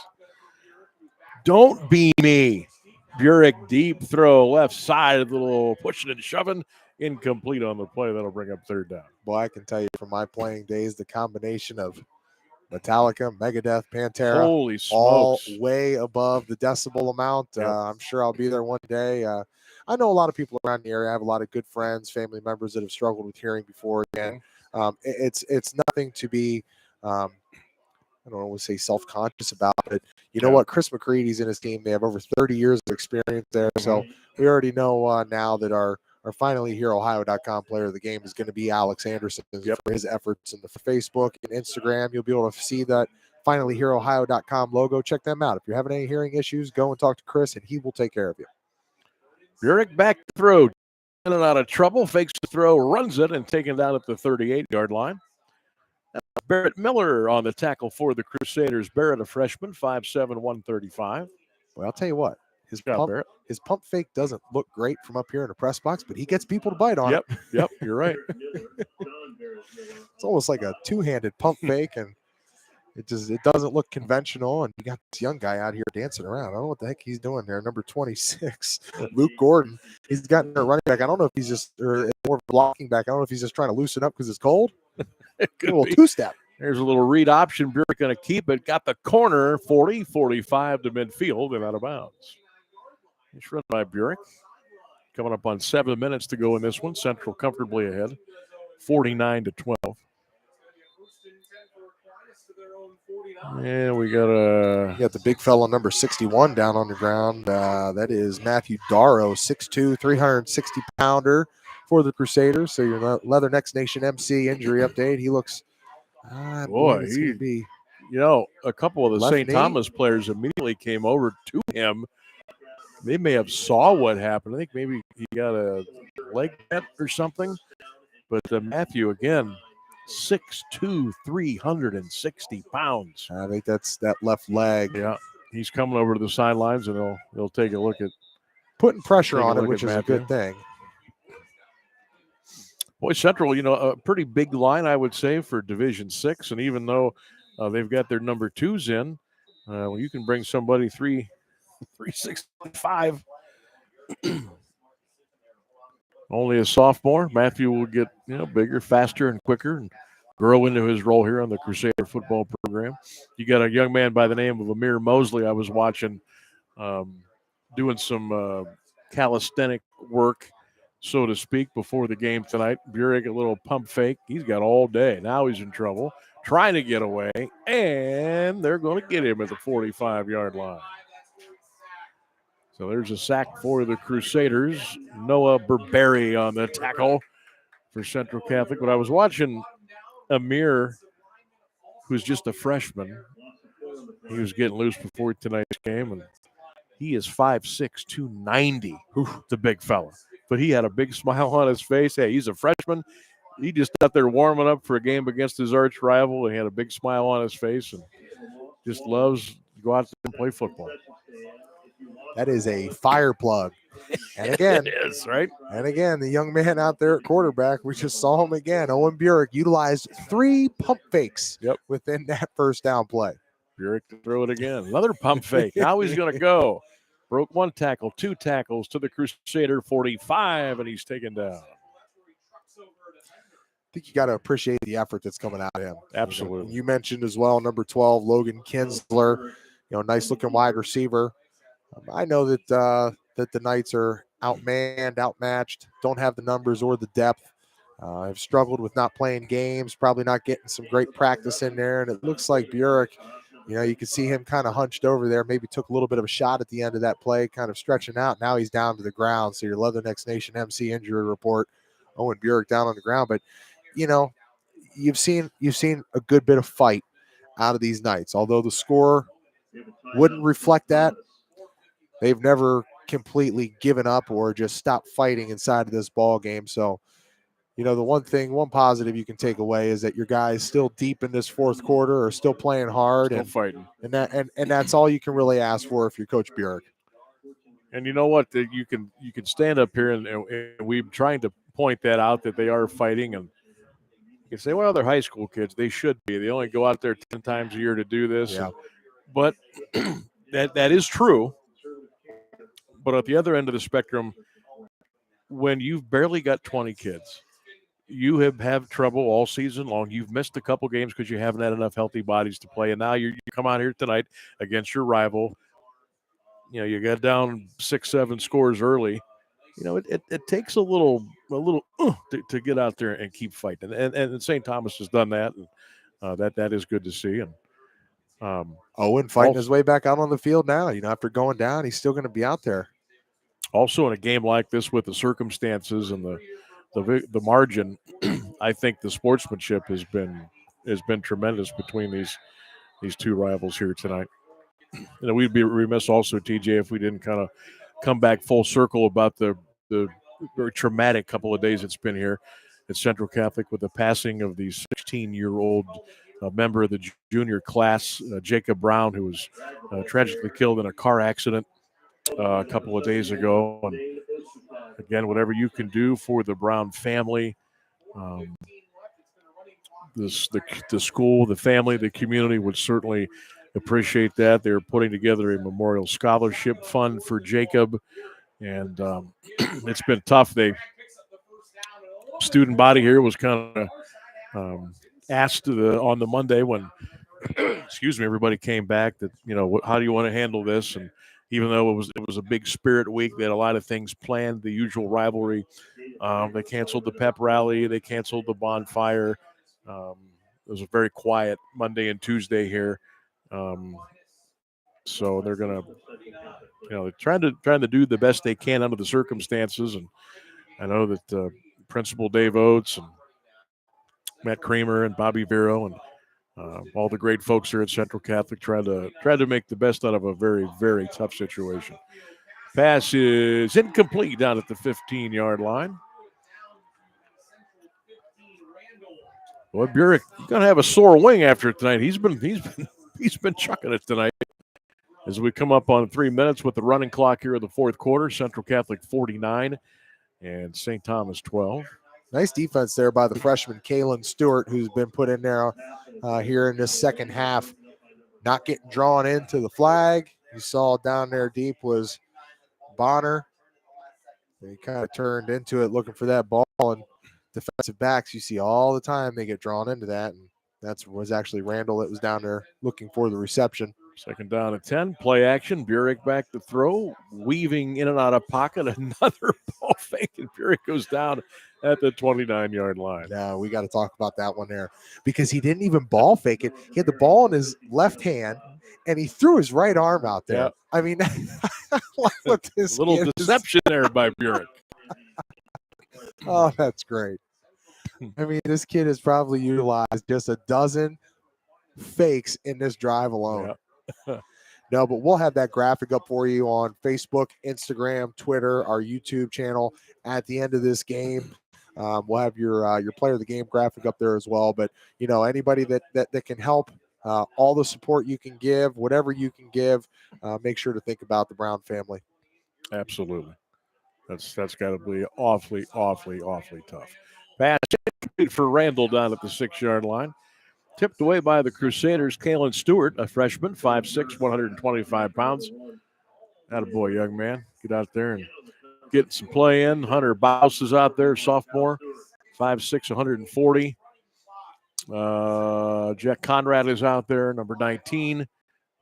Don't be me. Burek deep throw, left side, a little pushing and shoving, incomplete on the play. That'll bring up third down. Boy, I can tell you from my playing days, the combination of Metallica, Megadeth, Pantera, Holy all smokes. way above the decibel amount. Yep. I'm sure I'll be there one day. I know a lot of people around the area. I have a lot of good friends, family members that have struggled with hearing before. And it's nothing to be, I don't want to say self-conscious about, but you know what? Chris McCready's in his team. They have over 30 years of experience there. So we already know now that our finally here Ohio.com player of the game is going to be Alex Anderson for his efforts in the Facebook and Instagram. You'll be able to see that finally here Ohio.com logo. Check them out. If you're having any hearing issues, go and talk to Chris and he will take care of you. Burek back to throw. In and out of trouble. Fakes the throw, runs it, and taken down at the 38-yard line. Barrett Miller on the tackle for the Crusaders. Barrett, a freshman, 5'7", 135. Well, I'll tell you what. His pump fake doesn't look great from up here in the press box, but he gets people to bite on it. Yep, you're right. It's almost like a two-handed pump fake, and it doesn't look conventional. And you got this young guy out here dancing around. I don't know what the heck he's doing there. Number 26, Luke Gordon. He's got a running back. I don't know if he's just or more blocking back. I don't know if he's just trying to loosen up because it's cold. It a little two-step. There's a little read option. Burek going to keep it. Got the corner, 40, 45 to midfield and out of bounds. It's run by Burek. Coming up on 7 minutes to go in this one. Central comfortably ahead, 49-12. And we got the big fellow number 61 down on the ground. That is Matthew Darrow, 6'2", 360-pounder for the Crusaders. So your Leather Next Nation MC injury update. He looks, boy, be a couple of the St. Thomas players immediately came over to him. They may have saw what happened. I think maybe he got a leg bent or something. But Matthew, again, 6'2", 360 pounds. I think that's that left leg. Yeah, he's coming over to the sidelines, and they'll take a look at putting pressure on it, which is a good thing. Boy, Central, a pretty big line, I would say, for Division VI. And even though they've got their number twos in, you can bring somebody 365. Only a sophomore. Matthew will get bigger, faster, and quicker, and grow into his role here on the Crusader football program. You got a young man by the name of Amir Mosley I was watching doing some calisthenic work, so to speak, before the game tonight. Burek, a little pump fake. He's got all day. Now he's in trouble, trying to get away, and they're going to get him at the 45-yard line. So there's a sack for the Crusaders. Noah Berberi on the tackle for Central Catholic. But I was watching Amir, who's just a freshman. He was getting loose before tonight's game, and he is 5'6", 290. It's a big fella. But he had a big smile on his face. Hey, he's a freshman. He just out there warming up for a game against his arch rival. He had a big smile on his face and just loves to go out there and play football. That is a fire plug. And again, it is, right? And again, the young man out there at quarterback, we just saw him again. Owen Burek utilized 3 pump fakes within that first down play. Burek to throw it again. Another pump fake. Now he's going to go. Broke 1 tackle, 2 tackles to the Crusader 45, and he's taken down. I think you got to appreciate the effort that's coming out of him. Absolutely. You mentioned as well, number 12, Logan Kinsler, nice looking wide receiver. I know that the Knights are outmanned, outmatched, don't have the numbers or the depth. Have struggled with not playing games, probably not getting some great practice in there. And it looks like Burek, you can see him kind of hunched over there, maybe took a little bit of a shot at the end of that play, kind of stretching out. Now he's down to the ground. So your Leather Next Nation MC injury report, Owen Burek down on the ground. But, you've seen a good bit of fight out of these Knights. Although the score wouldn't reflect that, they've never completely given up or just stopped fighting inside of this ball game. So, the one positive you can take away is that your guys still deep in this fourth quarter are still playing hard and fighting. And that's all you can really ask for if you're Coach Burek. And you know what? You can stand up here and we're trying to point that out, that they are fighting. And you can say, well, they're high school kids. They should be. They only go out there 10 times a year to do this. Yeah. But that is true. But at the other end of the spectrum, when you've barely got 20 kids, you have trouble all season long. You've missed a couple games because you haven't had enough healthy bodies to play, and now you come out here tonight against your rival. You got down 6-7 scores early. It takes a little to get out there and keep fighting, and St. Thomas has done that, and that is good to see. And Owen fighting his way back out on the field now. After going down, he's still going to be out there. Also, in a game like this, with the circumstances and the margin, I think the sportsmanship has been tremendous between these two rivals here tonight. We'd be remiss also, TJ, if we didn't kind of come back full circle about the very traumatic couple of days it's been here at Central Catholic with the passing of the 16-year-old member of the junior class, Jacob Brown, who was tragically killed in a car accident a couple of days ago. And again, whatever you can do for the Brown family, the school, the family, the community would certainly appreciate that. They're putting together a memorial scholarship fund for Jacob, and it's been tough. Student body here was kind of asked on the Monday when everybody came back that how do you want to handle this? And even though it was a big spirit week, they had a lot of things planned, the usual rivalry. They canceled the pep rally, they canceled the bonfire. It was a very quiet Monday and Tuesday here. So they're gonna, they're trying to do the best they can under the circumstances. And I know that Principal Dave Oates and Matt Kramer and Bobby Vero and all the great folks here at Central Catholic tried to make the best out of a very, very tough situation. Pass is incomplete down at the 15-yard line. Boy, Burek gonna have a sore wing after tonight. He's been chucking it tonight. As we come up on 3 minutes with the running clock here in the fourth quarter, Central Catholic 49 and St. Thomas 12. Nice defense there by the freshman Kalen Stewart, who's been put in there here in this second half. Not getting drawn into the flag. You saw down there deep was Bonner. They kind of turned into it looking for that ball, and defensive backs you see all the time they get drawn into that, and that was actually Randall that was down there looking for the reception. Second down at 10, play action. Burek back to throw, weaving in and out of pocket. Another ball fake, and Burek goes down at the 29-yard line. Now we got to talk about that one there because he didn't even ball fake it. He had the ball in his left hand, and he threw his right arm out there. Yeah. I mean, look, this little deception there by Burek. Oh, that's great. I mean, this kid has probably utilized just a dozen fakes in this drive alone. Yeah. No, but we'll have that graphic up for you on Facebook, Instagram, Twitter, our YouTube channel at the end of this game. We'll have your player of the game graphic up there as well. But anybody that can help, all the support you can give, whatever you can give, make sure to think about the Brown family. Absolutely, that's got to be awfully tough. Pass for Randall down at the 6-yard line. Tipped away by the Crusaders, Kalen Stewart, a freshman, 5'6", 125 pounds. Attaboy, young man. Get out there and get some play in. Hunter Baus is out there, sophomore, 5'6", 140. Jack Conrad is out there, number 19. I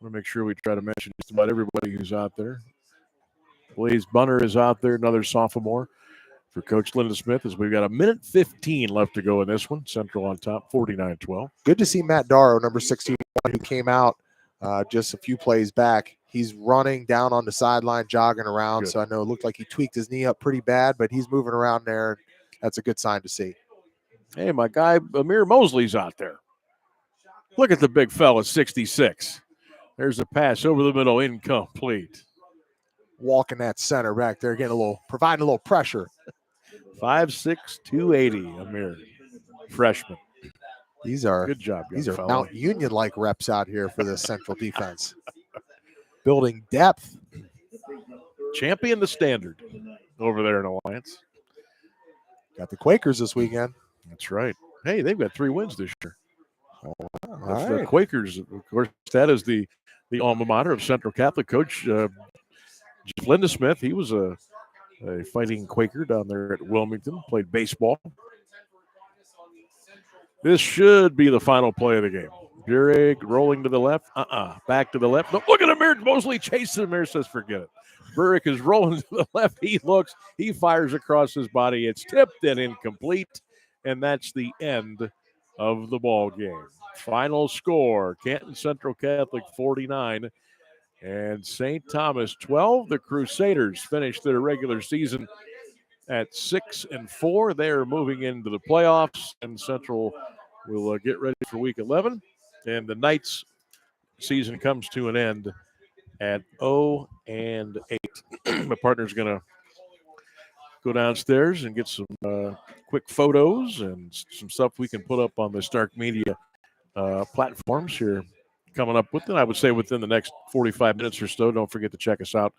want to make sure we try to mention just about everybody who's out there. Blaze Bunner is out there, another sophomore for Coach Linda Smith, as we've got 1:15 left to go in this one. Central on top, 49-12. Good to see Matt Darrow, number 61, who came out just a few plays back. He's running down on the sideline, jogging around. Good. So I know it looked like he tweaked his knee up pretty bad, but he's moving around there. That's a good sign to see. Hey, my guy, Amir Mosley's out there. Look at the big fella, 66. There's a pass over the middle, incomplete. Walking that center back there, providing a little pressure. 5'6", 280, Amir, freshman. These are good job. These are fella. Mount Union-like reps out here for the Central defense. Building depth. Champion the standard over there in Alliance. Got the Quakers this weekend. That's right. Hey, they've got 3 wins this year. All The right. Quakers, of course, that is the alma mater of Central Catholic coach Linda Smith. He was a a fighting Quaker down there at Wilmington, played baseball. This should be the final play of the game. Burek rolling to the left. Back to the left. No, look at Amir Mosley chasing him. Amir says, forget it. Burek is rolling to the left. He looks. He fires across his body. It's tipped and incomplete. And that's the end of the ball game. Final score, Canton Central Catholic 49 and St. Thomas 12. The Crusaders finished their regular season at 6-4. They are moving into the playoffs, and Central will get ready for week 11. And the Knights season comes to an end at 0-8. My partner's going to go downstairs and get some quick photos and some stuff we can put up on the Stark Media platforms here coming up within, I would say, within the next 45 minutes or so. Don't forget to check us out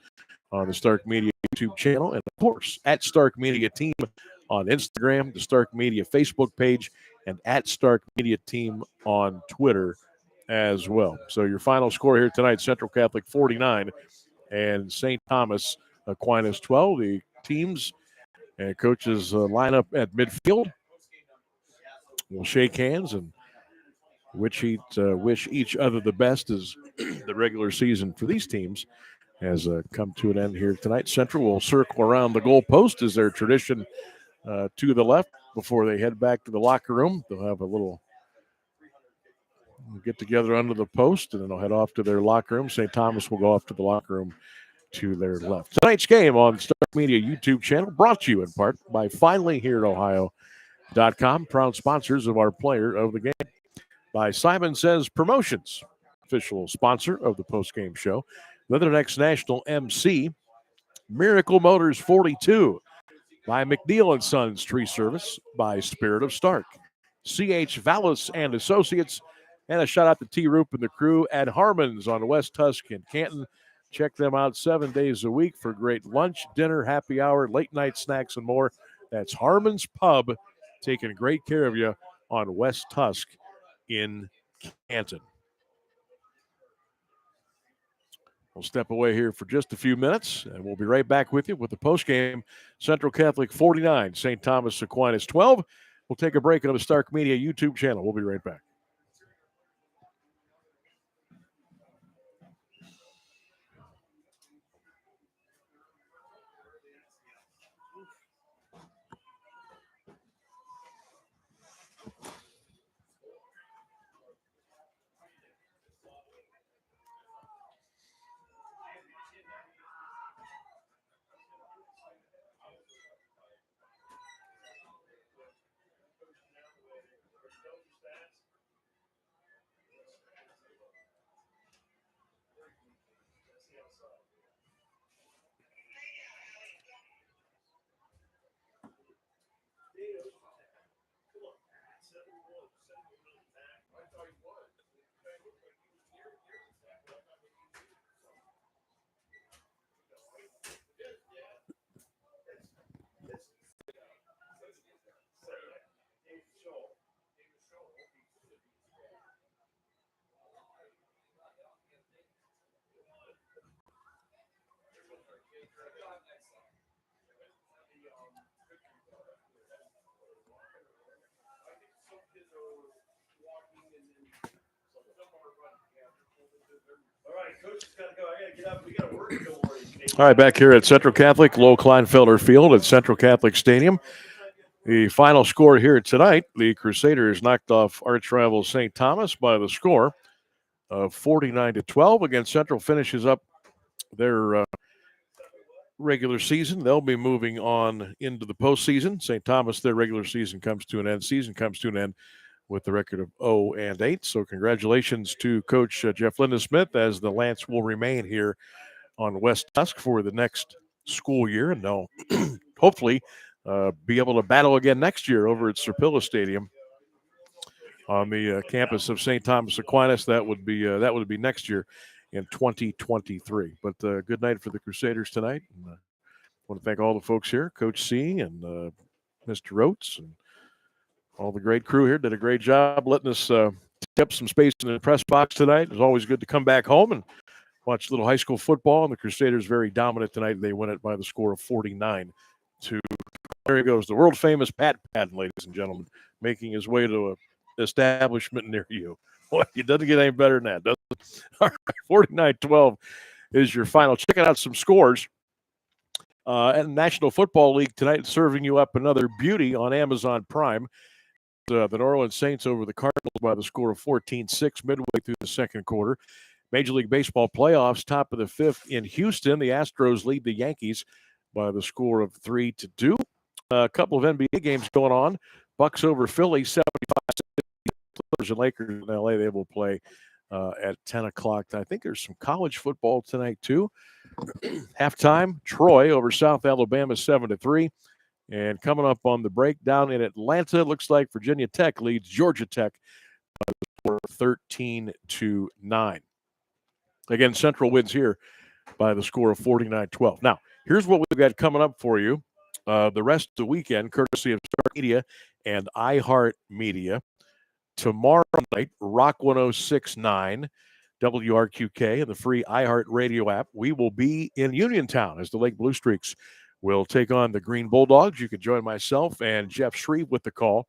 on the Stark Media YouTube channel, and of course at Stark Media Team on Instagram, the Stark Media Facebook page, and at Stark Media Team on Twitter as well. So your final score here tonight, Central Catholic 49 and St. Thomas Aquinas 12. The teams and coaches line up at midfield. We'll shake hands and wish each other the best as the regular season for these teams has come to an end here tonight. Central will circle around the goal post as their tradition to the left before they head back to the locker room. They'll have a little get together under the post, and then they'll head off to their locker room. St. Thomas will go off to the locker room to their left. Tonight's game on Stark Media YouTube channel brought to you in part by FinallyHereInOhio.com, proud sponsors of our player of the game. By Simon Says Promotions, official sponsor of the post-game show. Leathernecks National MC, Miracle Motors 42. By McNeil & Sons Tree Service. By Spirit of Stark. C.H. Vallis and Associates. And a shout out to T. Roop and the crew at Harmons on West Tusk in Canton. Check them out 7 days a week for great lunch, dinner, happy hour, late night snacks, and more. That's Harmons Pub, taking great care of you on West Tusk in Canton. We'll step away here for just a few minutes, and we'll be right back with you with the postgame. Central Catholic 49, St. Thomas Aquinas 12. We'll take a break on the Stark Media YouTube channel. We'll be right back. All right, back here at Central Catholic, Low Kleinfelder Field at Central Catholic Stadium. The final score here tonight, the Crusaders knocked off arch rival St. Thomas by the score of 49-12. Again, Central finishes up their regular season. They'll be moving on into the postseason. St. Thomas, their regular season comes to an end. Season comes to an end with the record of 0-8. So congratulations to Coach Jeff Linda-Smith, as the Lance will remain here on West Tusk for the next school year, and they'll hopefully be able to battle again next year over at Serpilla Stadium on the campus of St. Thomas Aquinas. That would be next year in 2023. But good night for the Crusaders tonight. And, I want to thank all the folks here, Coach C and Mr. Rotes, and all the great crew here. Did a great job letting us take up some space in the press box tonight. It was always good to come back home and watch a little high school football, and the Crusaders very dominant tonight. They win it by the score of 49 to. There he goes, the world famous Pat Patton, ladies and gentlemen, making his way to an establishment near you. Boy, it doesn't get any better than that, does it? All right, 49-12 is your final. Checking out some scores. And National Football League tonight, serving you up another beauty on Amazon Prime. The New Orleans Saints over the Cardinals by the score of 14-6 midway through the second quarter. Major League Baseball playoffs, top of the fifth in Houston. The Astros lead the Yankees by the score of 3-2. A couple of NBA games going on. Bucks over Philly, 75-60. Clippers and Lakers in LA, they will play at 10 o'clock. I think there's some college football tonight, too. Halftime, Troy over South Alabama, 7-3. And coming up on the break down in Atlanta, it looks like Virginia Tech leads Georgia Tech by the score of 13-9. Again, Central wins here by the score of 49-12. Now, here's what we've got coming up for you the rest of the weekend, courtesy of Star Media and iHeart Media. Tomorrow night, Rock 106.9, WRQK, and the free iHeart Radio app. We will be in Uniontown as the Lake Blue Streaks will take on the Green Bulldogs. You can join myself and Jeff Shreve with the call.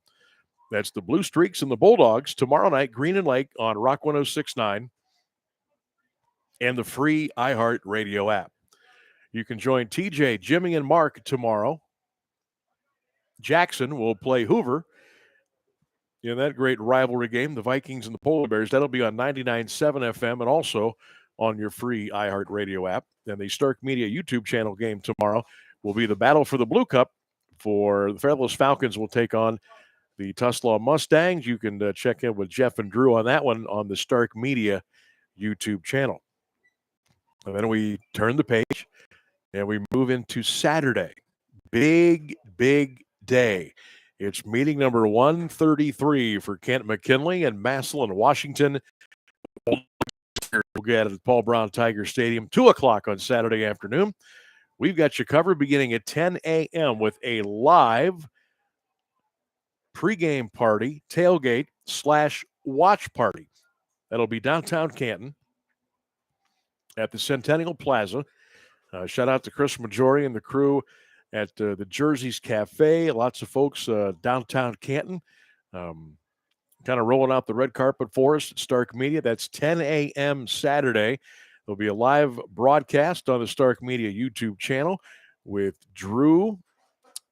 That's the Blue Streaks and the Bulldogs tomorrow night, Green and Lake on Rock 106.9 and the free iHeart Radio app. You can join TJ, Jimmy, and Mark tomorrow. Jackson will play Hoover in that great rivalry game, the Vikings and the Polar Bears. That'll be on 99.7 FM and also on your free iHeart Radio app. And the Stark Media YouTube channel game tomorrow will be the battle for the Blue Cup. For the Featherless Falcons will take on the Tuslaw Mustangs. You can check in with Jeff and Drew on that one on the Stark Media YouTube channel. And then we turn the page and we move into Saturday. Big day. It's meeting number 133 for Kent McKinley and Massillon, Washington. We'll get at Paul Brown Tiger Stadium, 2 o'clock on Saturday afternoon. We've got you covered beginning at 10 a.m. with a live pregame party, tailgate / watch party. That'll be downtown Canton at the Centennial Plaza. Shout out to Chris Majori and the crew at the Jersey's Cafe. Lots of folks downtown Canton kind of rolling out the red carpet for us at Stark Media. That's 10 a.m. Saturday. There'll be a live broadcast on the Stark Media YouTube channel with Drew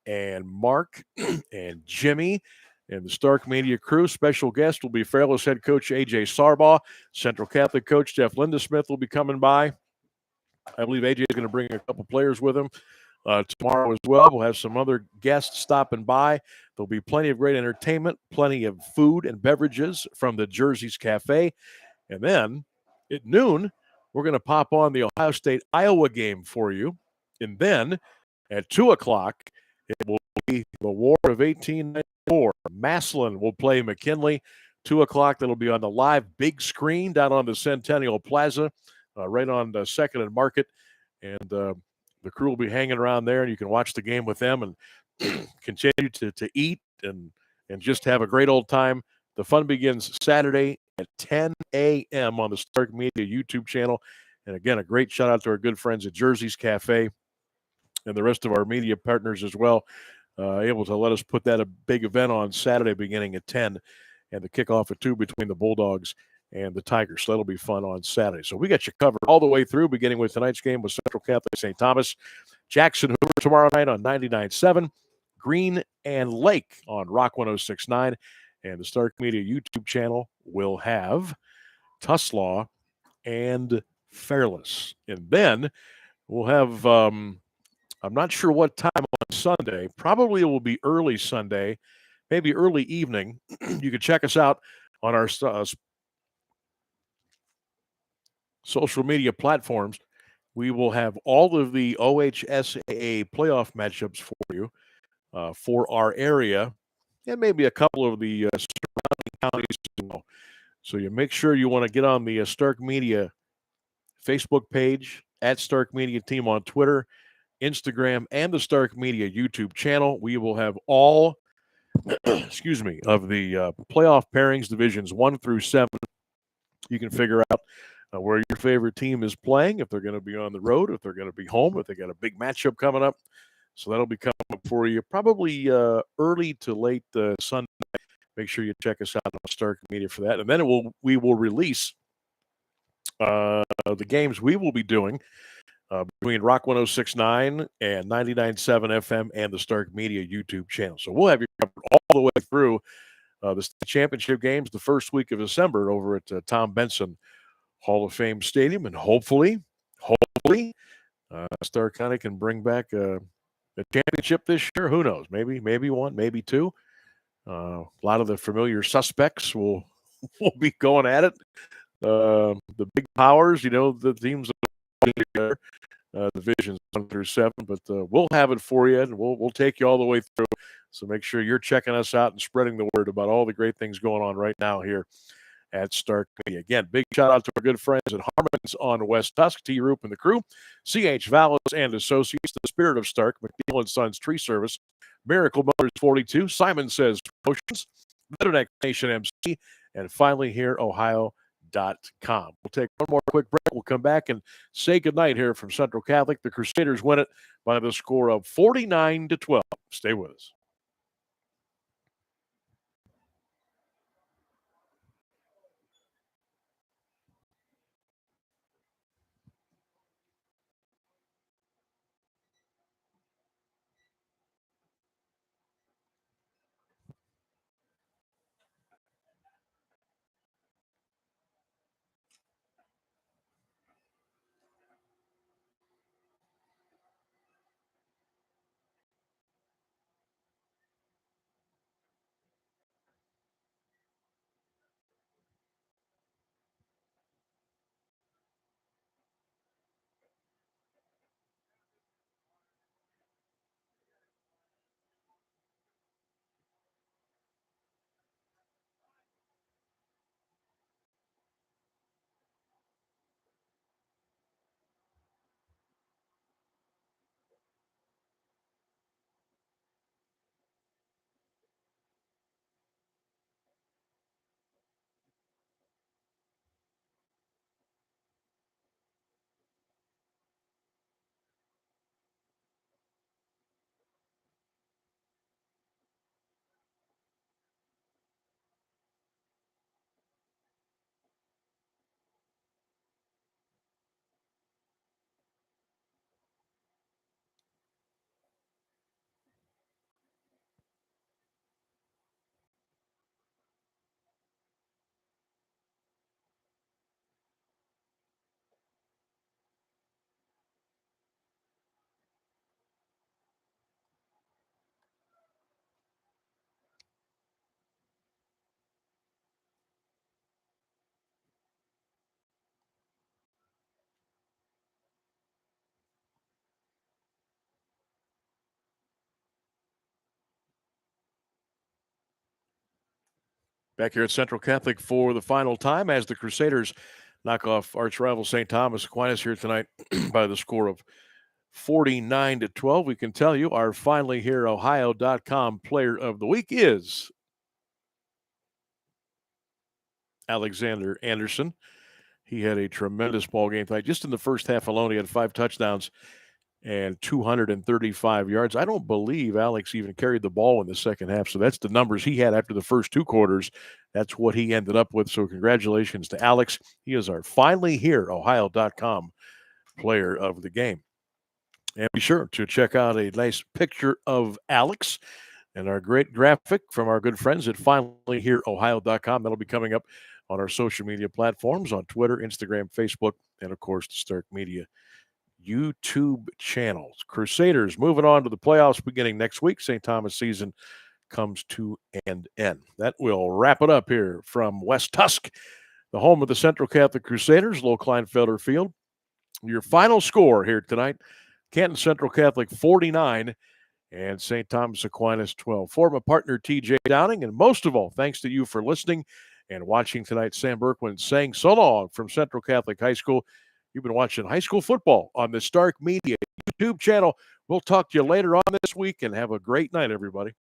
and Mark and Jimmy and the Stark Media crew. Special guest will be Fairless head coach A.J. Sarbaugh. Central Catholic coach Jeff Lindesmith will be coming by. I believe A.J. is going to bring a couple players with him tomorrow as well. We'll have some other guests stopping by. There'll be plenty of great entertainment, plenty of food and beverages from the Jersey's Cafe. And then at noon, we're going to pop on the Ohio State-Iowa game for you. And then at 2 o'clock, it will be the War of 1894. Massillon will play McKinley. 2 o'clock, that'll be on the live big screen down on the Centennial Plaza, right on the 2nd and Market. And the crew will be hanging around there, and you can watch the game with them and continue to eat and just have a great old time. The fun begins Saturday at 10 a.m. on the Stark Media YouTube channel. And again, a great shout out to our good friends at Jersey's Cafe and the rest of our media partners as well, able to let us put that a big event on Saturday beginning at 10 and the kickoff at 2 between the Bulldogs and the Tigers. So that'll be fun on Saturday. So we got you covered all the way through, beginning with tonight's game with Central Catholic St. Thomas. Jackson Hoover tomorrow night on 99.7. Green and Lake on Rock 106.9. And the Stark Media YouTube channel will have Tuslaw and Fairless. And then we'll have, I'm not sure what time on Sunday. Probably it will be early Sunday, maybe early evening. You can check us out on our social media platforms. We will have all of the OHSAA playoff matchups for you for our area and maybe a couple of the surrounding counties as well. So you make sure you want to get on the Stark Media Facebook page, at Stark Media Team on Twitter, Instagram, and the Stark Media YouTube channel. We will have all, excuse me, of the playoff pairings, divisions 1 through 7. You can figure out where your favorite team is playing, if they're going to be on the road, if they're going to be home, if they got a big matchup coming up. So that'll be coming up for you probably early to late Sunday. Make sure you check us out on Stark Media for that. And then we will release the games we will be doing between Rock 106.9 and 99.7 FM and the Stark Media YouTube channel. So we'll have you covered all the way through the championship games the first week of December over at Tom Benson Hall of Fame Stadium. And hopefully, Stark County can bring back a championship this year. Who knows? Maybe one, maybe two. A lot of the familiar suspects will be going at it. The big powers, the teams together, divisions 1 through 7. But we'll have it for you, and we'll take you all the way through. So make sure you're checking us out and spreading the word about all the great things going on right now here at Stark Media. Again, big shout out to our good friends at Harmons on West Tusk, T. Roop and the crew, C.H. Vallis and Associates, the Spirit of Stark, McNeil and Sons Tree Service, Miracle Motors 42, Simon Says Promotions, Better Nation MC, and finally here, Ohio.com. We'll take one more quick break. We'll come back and say goodnight here from Central Catholic. The Crusaders win it by the score of 49-12. Stay with us. Back here at Central Catholic for the final time as the Crusaders knock off arch rival St. Thomas Aquinas here tonight by the score of 49-12. We can tell you our finally here Ohio.com player of the week is Alexander Anderson. He had a tremendous ball game tonight. Just in the first half alone, he had 5 touchdowns and 235 yards. I don't believe Alex even carried the ball in the second half. So that's the numbers he had after the first 2 quarters. That's what he ended up with. So congratulations to Alex. He is our finally here Ohio.com player of the game. And be sure to check out a nice picture of Alex and our great graphic from our good friends at finallyhereohio.com. That'll be coming up on our social media platforms on Twitter, Instagram, Facebook, and of course the Stark Media YouTube channels. Crusaders moving on to the playoffs beginning next week. St. Thomas season comes to an end. That will wrap it up here from West Tusk, the home of the Central Catholic Crusaders, Low Kleinfelder Field. Your final score here tonight, Canton Central Catholic 49 and St. Thomas Aquinas 12. For my partner, TJ Downing, and most of all, thanks to you for listening and watching tonight. Sam Berkwin saying so long from Central Catholic High School. You've been watching high school football on the Stark Media YouTube channel. We'll talk to you later on this week, and have a great night, everybody.